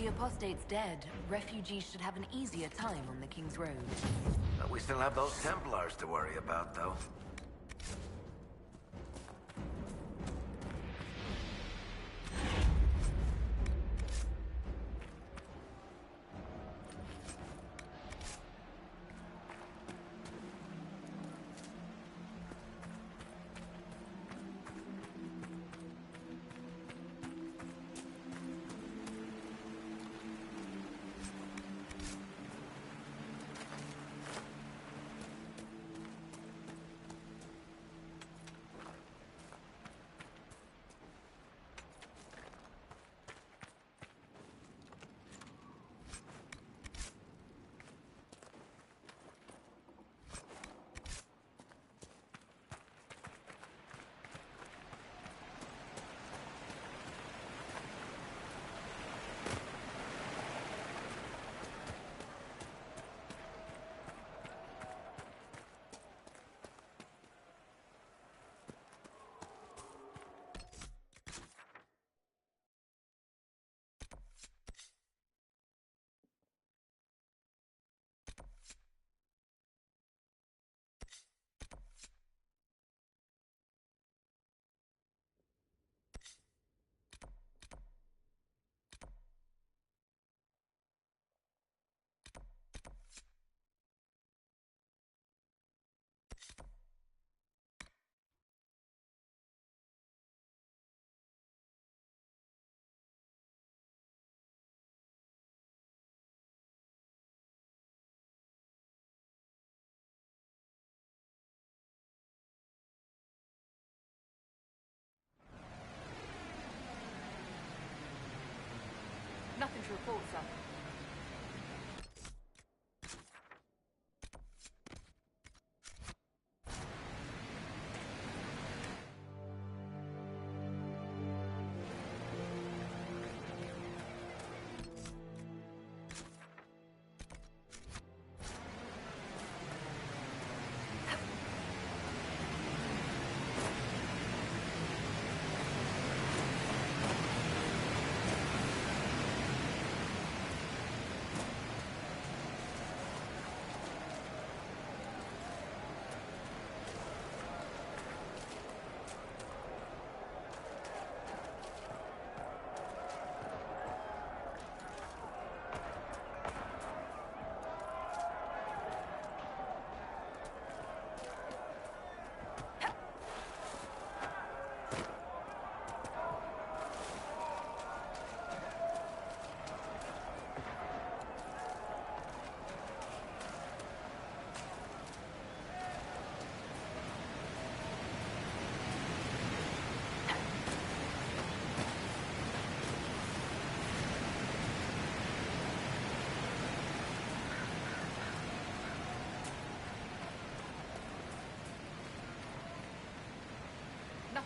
Apostates dead, refugees should have an easier time on the King's Road. But we still have those Templars to worry about, though. Nothing to report, sir.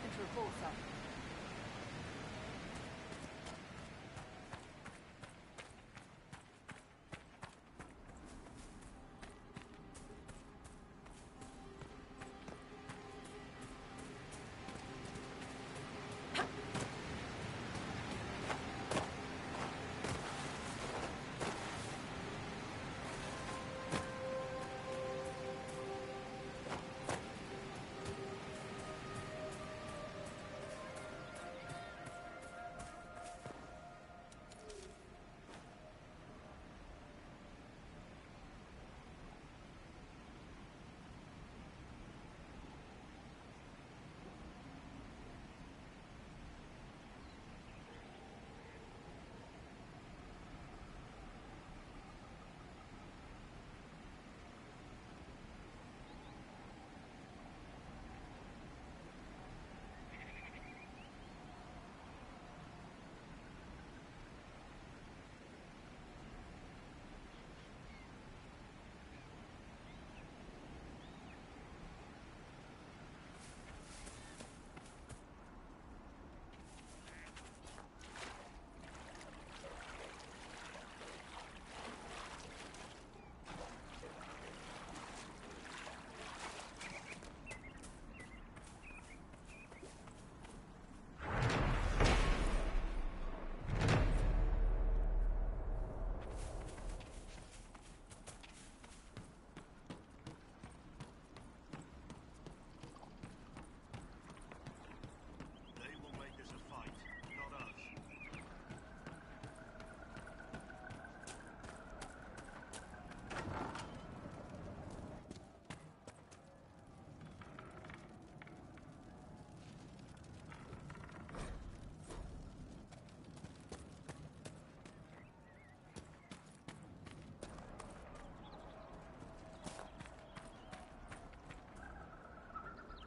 Nothing to report, sir.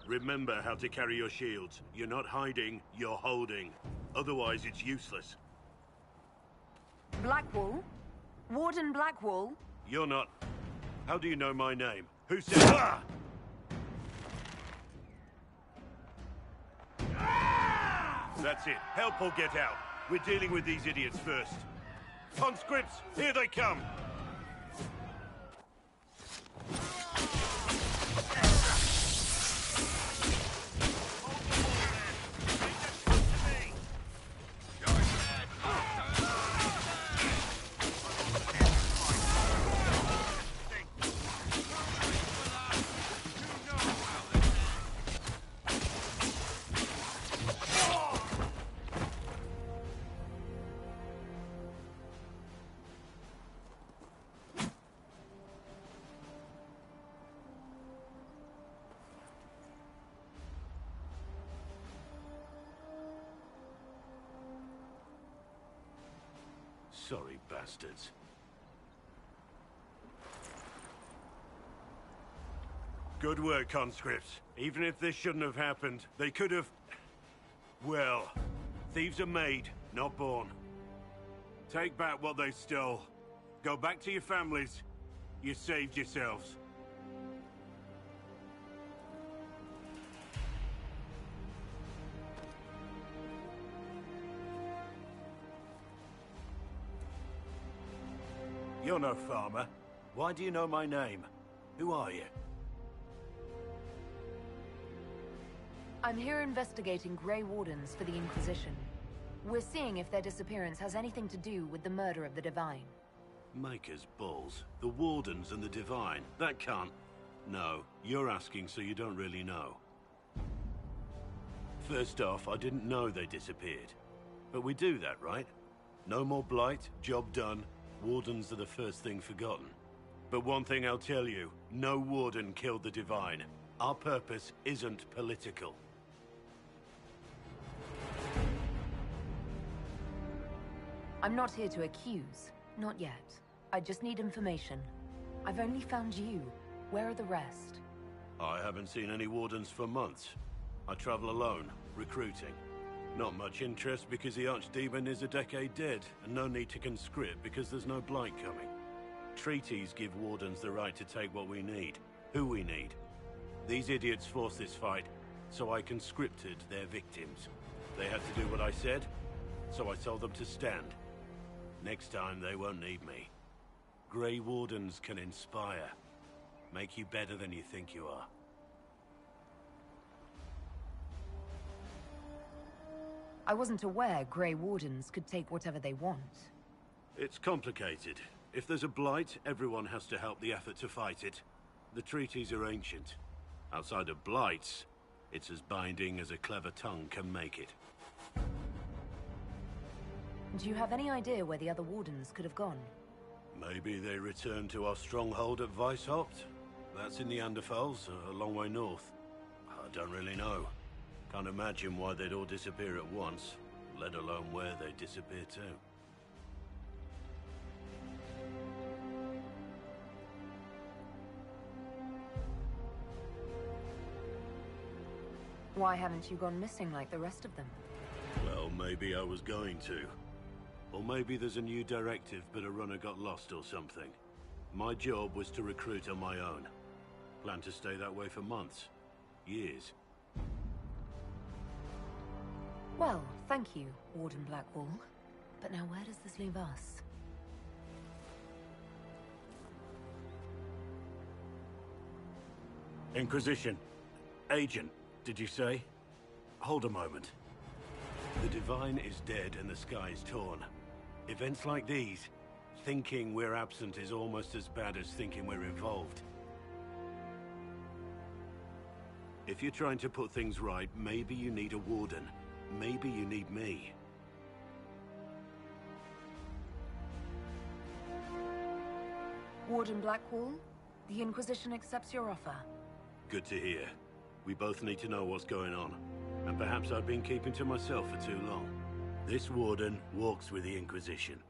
Remember how to carry your shields. You're not hiding, you're holding. Otherwise, it's useless. Blackwall? Warden Blackwall? You're not... How do you know my name? Who said... Ah! That's it. Help or get out. We're dealing with these idiots first. Conscripts, here they come! Sorry, bastards. Good work, conscripts. Even if this shouldn't have happened, they could have... Well, thieves are made, not born. Take back what they stole. Go back to your families. You saved yourselves. You're no farmer. Why do you know my name? Who are you? I'm here investigating Grey Wardens for the Inquisition. We're seeing if their disappearance has anything to do with the murder of the Divine. Maker's balls. The Wardens and the Divine. That can't... No, you're asking so you don't really know. First off, I didn't know they disappeared. But we do that, right? No more blight, job done. Wardens are the first thing forgotten. But one thing I'll tell you, no Warden killed the Divine. Our purpose isn't political. I'm not here to accuse. Not yet. I just need information. I've only found you. Where are the rest? I haven't seen any Wardens for months. I travel alone, recruiting. Not much interest because the Archdemon is a decade dead, and no need to conscript because there's no blight coming. Treaties give Wardens the right to take what we need, who we need. These idiots forced this fight. so I conscripted their victims. They had to do what I said, so I told them to stand. Next time, they won't need me. Grey Wardens can inspire. Make you better than you think you are. I wasn't aware Grey Wardens could take whatever they want. It's complicated. If there's a blight, everyone has to help the effort to fight it. The treaties are ancient. Outside of blights, it's as binding as a clever tongue can make it. Do you have any idea where the other Wardens could have gone? Maybe they returned to our stronghold at Weishaupt? That's in the Anderfels, a long way north. I don't really know. Can't imagine why they'd all disappear at once, let alone where they'd disappear to. Why haven't you gone missing like the rest of them? Well, maybe I was going to. Or maybe there's a new directive, but a runner got lost or something. My job was to recruit on my own. Plan to stay that way for months. Years. Well, thank you, Warden Blackwall. But now where does this leave us? Inquisition. Agent, did you say? Hold a moment. The Divine is dead and the sky is torn. Events like these, thinking we're absent is almost as bad as thinking we're involved. If you're trying to put things right, maybe you need a warden. Maybe you need me. Warden Blackwall, the Inquisition accepts your offer. Good to hear. We both need to know what's going on. And perhaps I've been keeping to myself for too long. This warden walks with the Inquisition.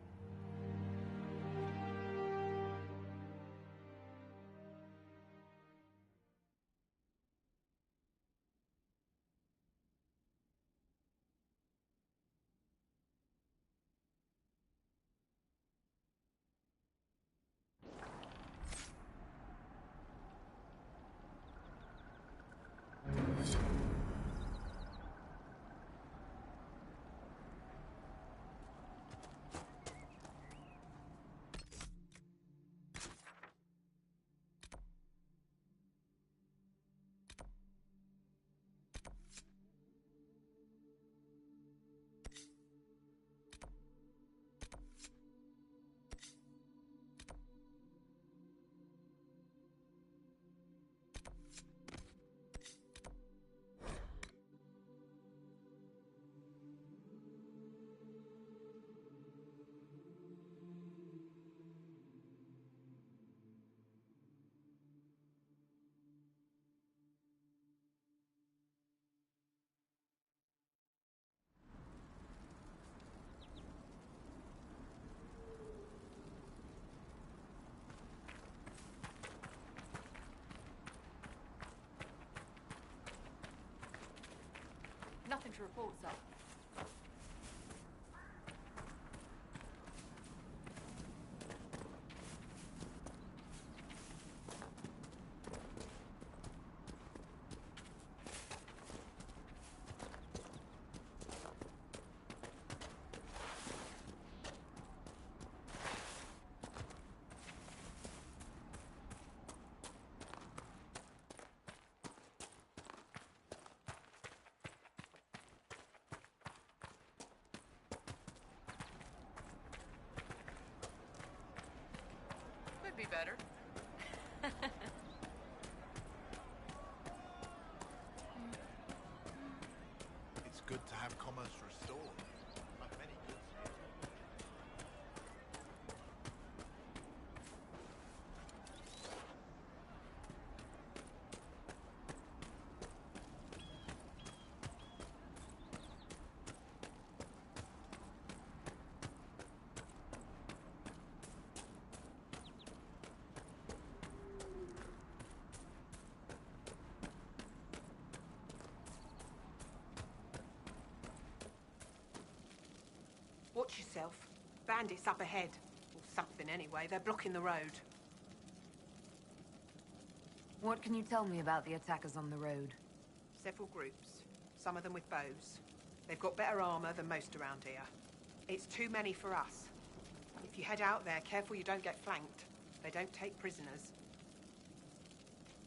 Nothing to report, sir. Could be better. It's good to have commerce restored. Like many goods. Watch yourself. Bandits up ahead. Or something anyway. They're blocking the road. What can you tell me about the attackers on the road? Several groups, some of them with bows. They've got better armor than most around here. It's too many for us. If you head out there, careful you don't get flanked. They don't take prisoners.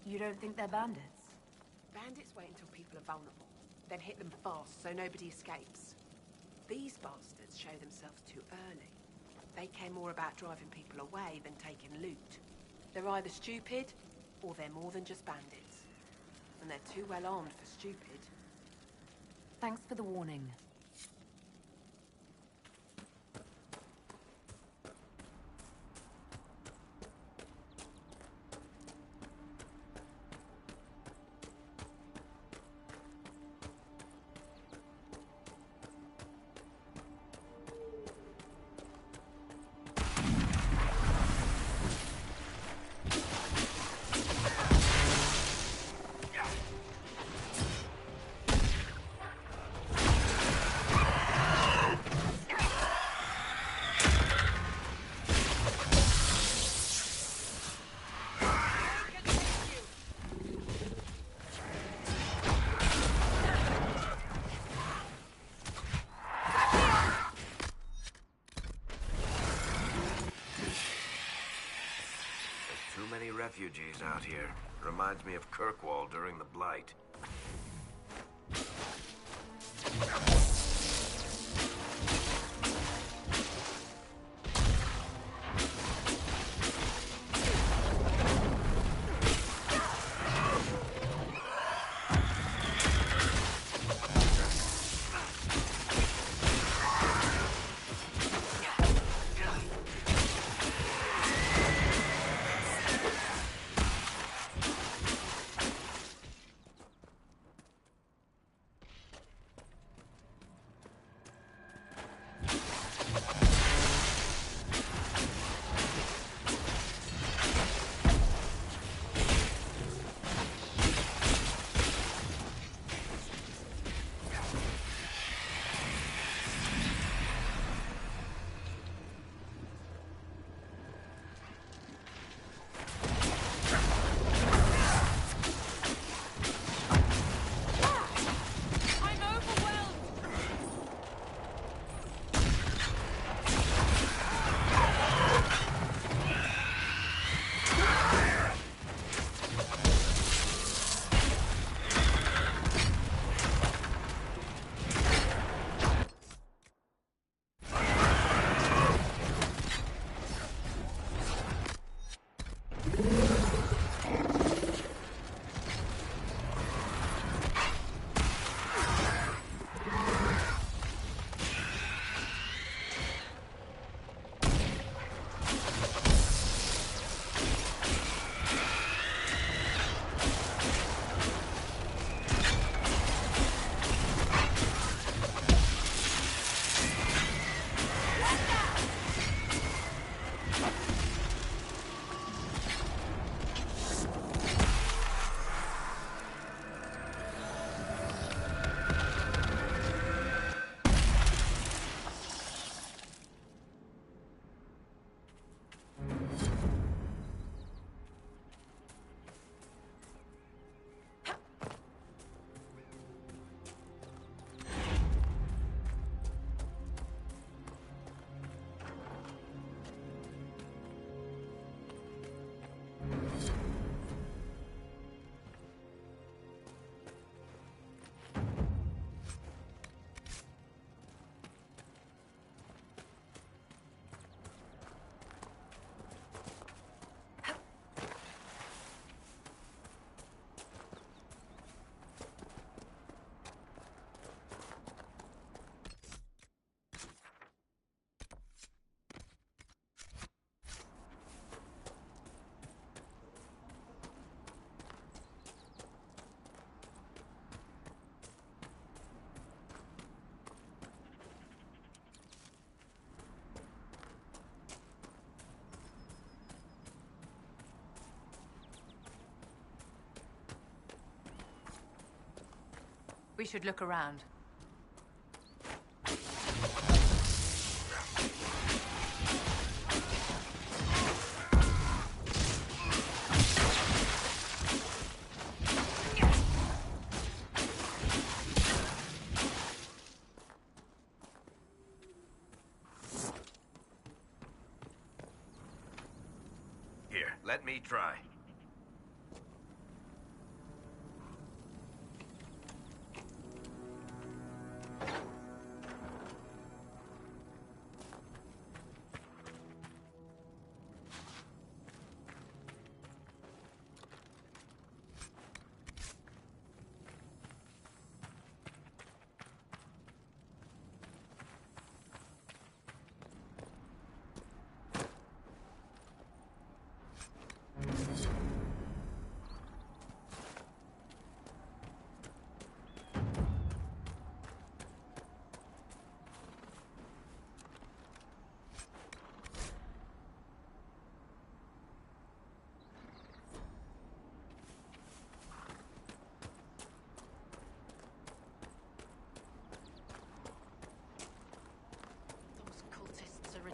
You don't think they're bandits? Bandits wait until people are vulnerable, then hit them fast so nobody escapes. These bastards show themselves too early. They care more about driving people away than taking loot. They're either stupid, or they're more than just bandits. And they're too well armed for stupid. Thanks for the warning. Refugees out here. Reminds me of Kirkwall during the Blight. We should look around. Let me try.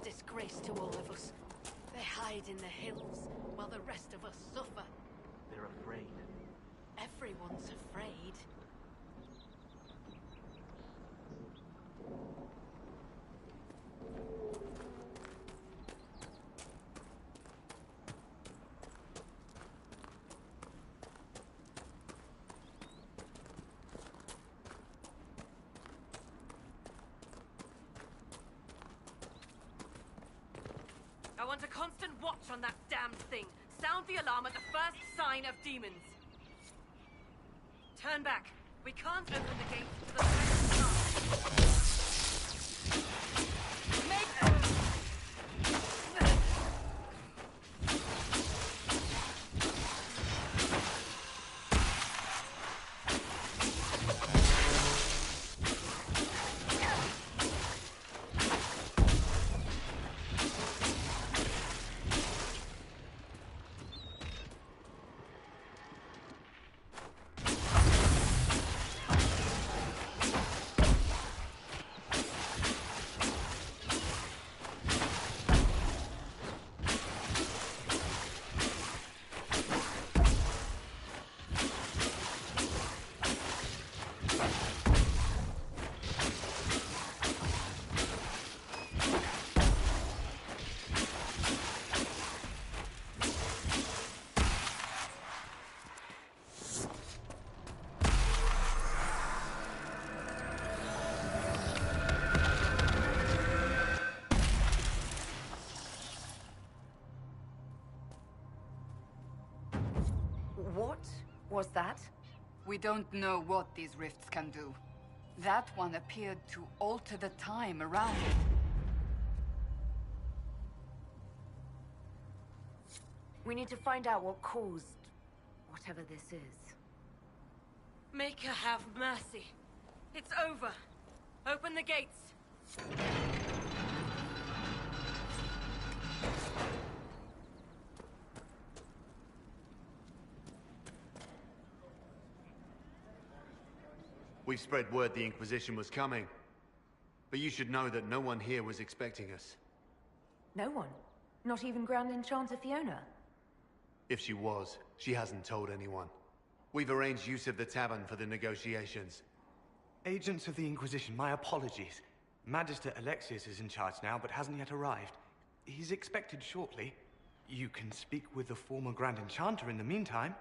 Disgrace to all of us. They hide in the hills while the rest of us suffer. They're afraid. Everyone's afraid. I want a constant watch on that damned thing. Sound the alarm at the first sign of demons. Turn back. We can't open the gates to the What was that? We don't know what these rifts can do. That one appeared to alter the time around it. We need to find out what caused whatever this is. Make her have mercy. It's over. Open the gates. We've spread word the Inquisition was coming. But you should know that no one here was expecting us. No one? Not even Grand Enchanter Fiona? If she was, she hasn't told anyone. We've arranged use of the tavern for the negotiations. Agents of the Inquisition, my apologies. Magister Alexius is in charge now, but hasn't yet arrived. He's expected shortly. You can speak with the former Grand Enchanter in the meantime.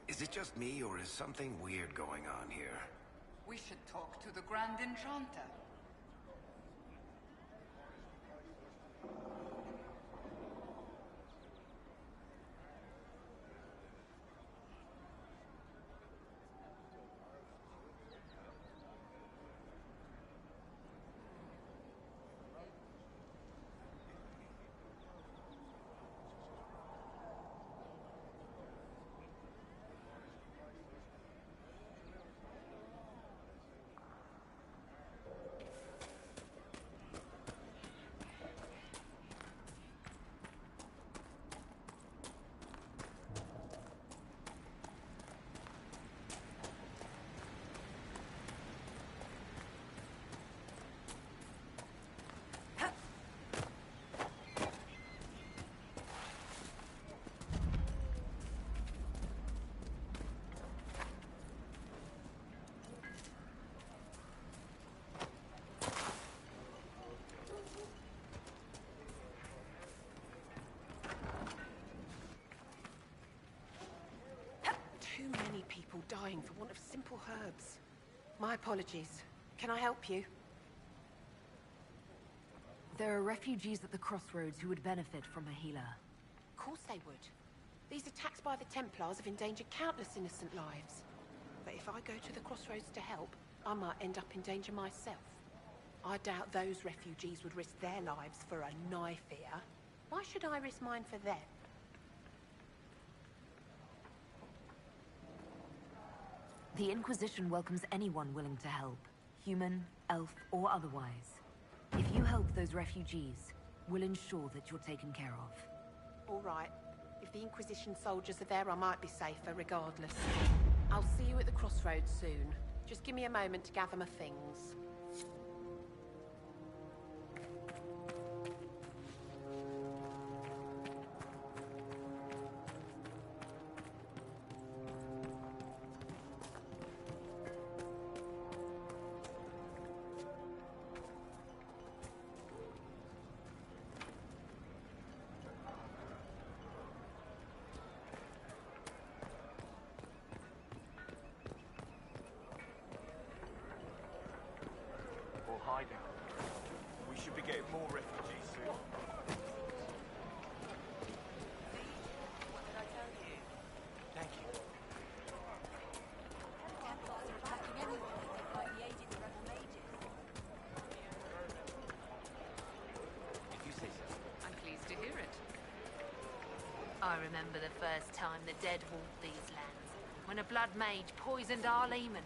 Is it just me, or is something weird going on here? We should talk to the Grand Enchanter. dying for want of simple herbs. My apologies. Can I help you? There are refugees at the crossroads who would benefit from a healer. Of course they would. These attacks by the Templars have endangered countless innocent lives. But if I go to the crossroads to help, I might end up in danger myself. I doubt those refugees would risk their lives for a knife here. Why should I risk mine for them? The Inquisition welcomes anyone willing to help, human, elf, or otherwise. If you help those refugees, we'll ensure that you're taken care of. All right. If the Inquisition soldiers are there, I might be safer regardless. I'll see you at the crossroads soon. Just give me a moment to gather my things. Hiding. We should be getting more refugees soon. What did I tell you? Thank you. Templars are attacking anyone that might be aiding the rebel mages. If you say so. I'm pleased to hear it. I remember the first time the dead walked these lands, when a blood mage poisoned our leman.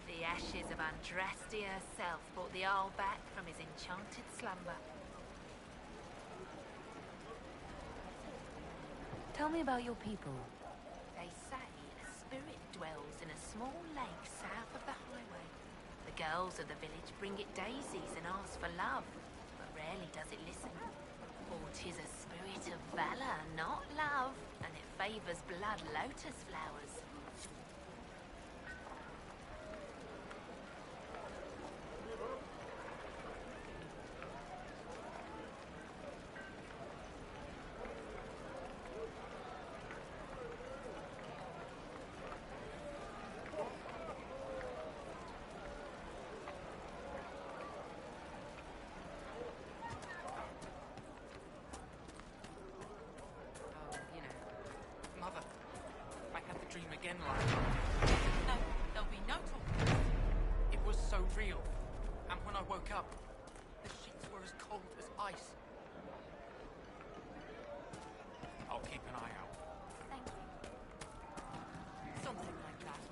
The ashes of Andraste herself brought the Arl back from his enchanted slumber. Tell me about your people. They say a spirit dwells in a small lake south of the highway. The girls of the village bring it daisies and ask for love, but rarely does it listen. For 'tis a spirit of valor, not love, and it favors blood lotus flowers. Again like no, there'll be no talking. It was so real. And when I woke up, the sheets were as cold as ice. I'll keep an eye out. Thank you. Something like that.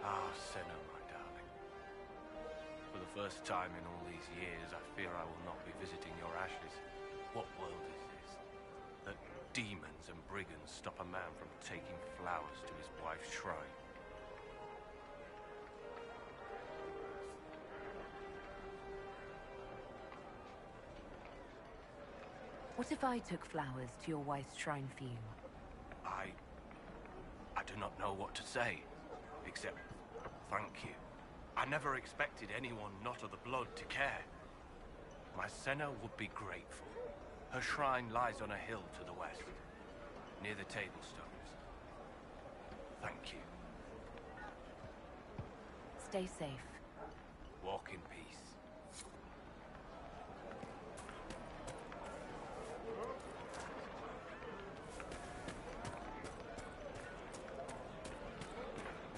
Ah, Senna, my darling. For the first time in all these years, I fear I will not be visiting your ashes. What world is this? That demons and brigands stop a man from taking flowers to his wife's shrine. What if I took flowers to your wife's shrine for you? I do not know what to say, except thank you. I never expected anyone not of the blood to care. My Senna would be grateful. Her shrine lies on a hill to the west, near the Tablestones. Thank you. Stay safe. Walk in peace.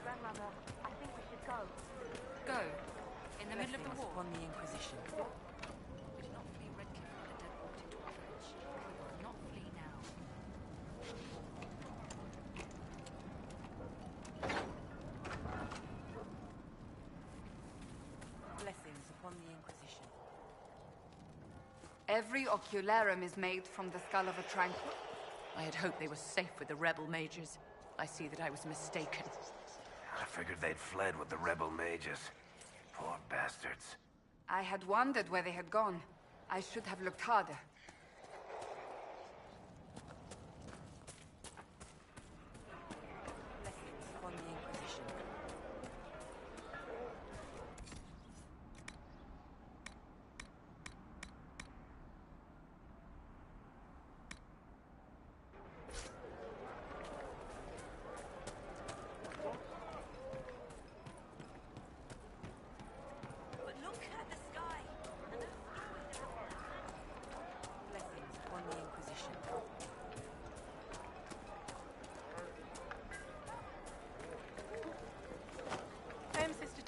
Grandmother, I think we should go. Go. In the middle of the war. Upon the Inquisition. We did not flee Redcliffe when the dead walked into our village. We will not flee now. Blessings upon the Inquisition. Every ocularum is made from the skull of a tranquil. I had hoped they were safe with the rebel mages. I see that I was mistaken. I figured they'd fled with the rebel mages. Poor bastards. I had wondered where they had gone. I should have looked harder. Blessings upon the Inquisition.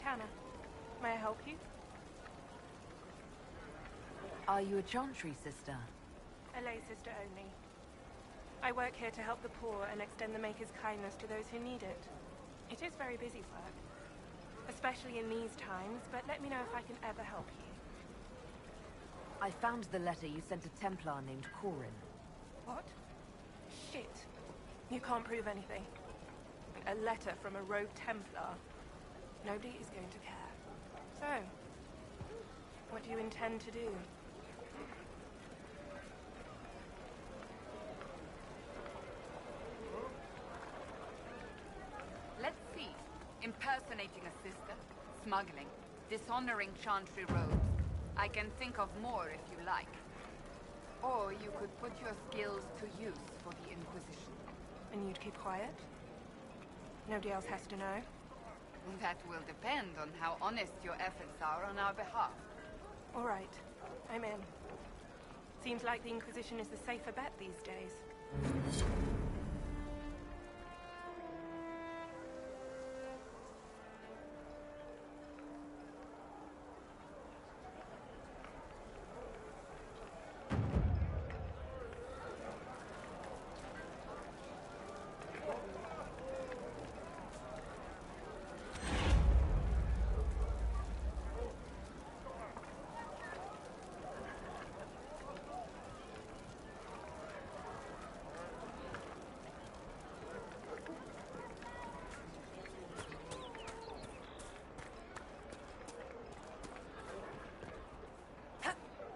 Arcana. May I help you? Are you a Chantry sister? A lay sister only. I work here to help the poor and extend the Maker's kindness to those who need it. It is very busy work, especially in these times, but let me know if I can ever help you. I found the letter you sent a Templar named Corin. What? Shit. You can't prove anything. A letter from a rogue Templar. Nobody is going to care. So, what do you intend to do? Let's see. Impersonating a sister, smuggling, dishonoring Chantry robes. I can think of more if you like. Or you could put your skills to use for the Inquisition. And you'd keep quiet? Nobody else has to know? That will depend on how honest your efforts are on our behalf. All right. I'm in. Seems like the Inquisition is the safer bet these days.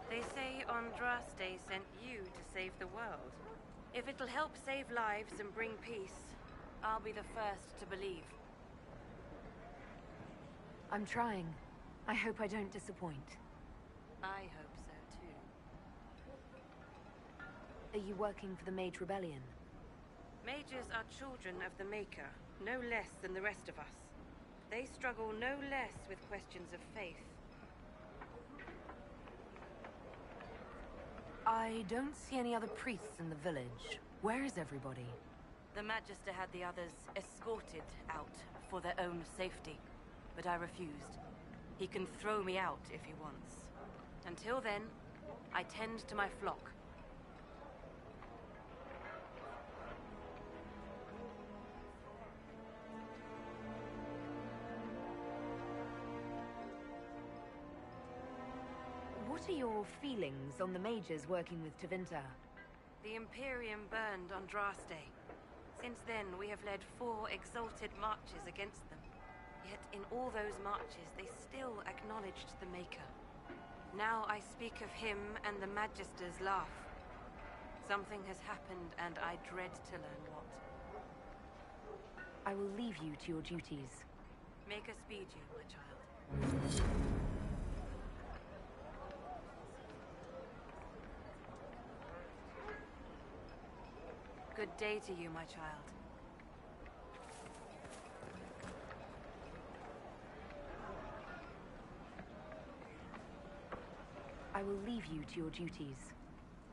They say Andraste sent you to save the world. If it'll help save lives and bring peace, I'll be the first to believe. I'm trying. I hope I don't disappoint. I hope so too. Are you working for the Mage Rebellion? Mages are children of the Maker, no less than the rest of us. They struggle no less with questions of faith. I don't see any other priests in the village. Where is everybody? The Magister had the others escorted out for their own safety, but I refused. He can throw me out if he wants. Until then, I tend to my flock. What are your feelings on the mages working with Tevinter? The Imperium burned Andraste. Since then, we have led 4 exalted marches against them. Yet in all those marches, they still acknowledged the Maker. Now I speak of him and the Magisters laugh. Something has happened, and I dread to learn what. I will leave you to your duties. Make us speed you, my child. Good day to you, my child. I will leave you to your duties.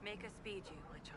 Make us speed you, my child.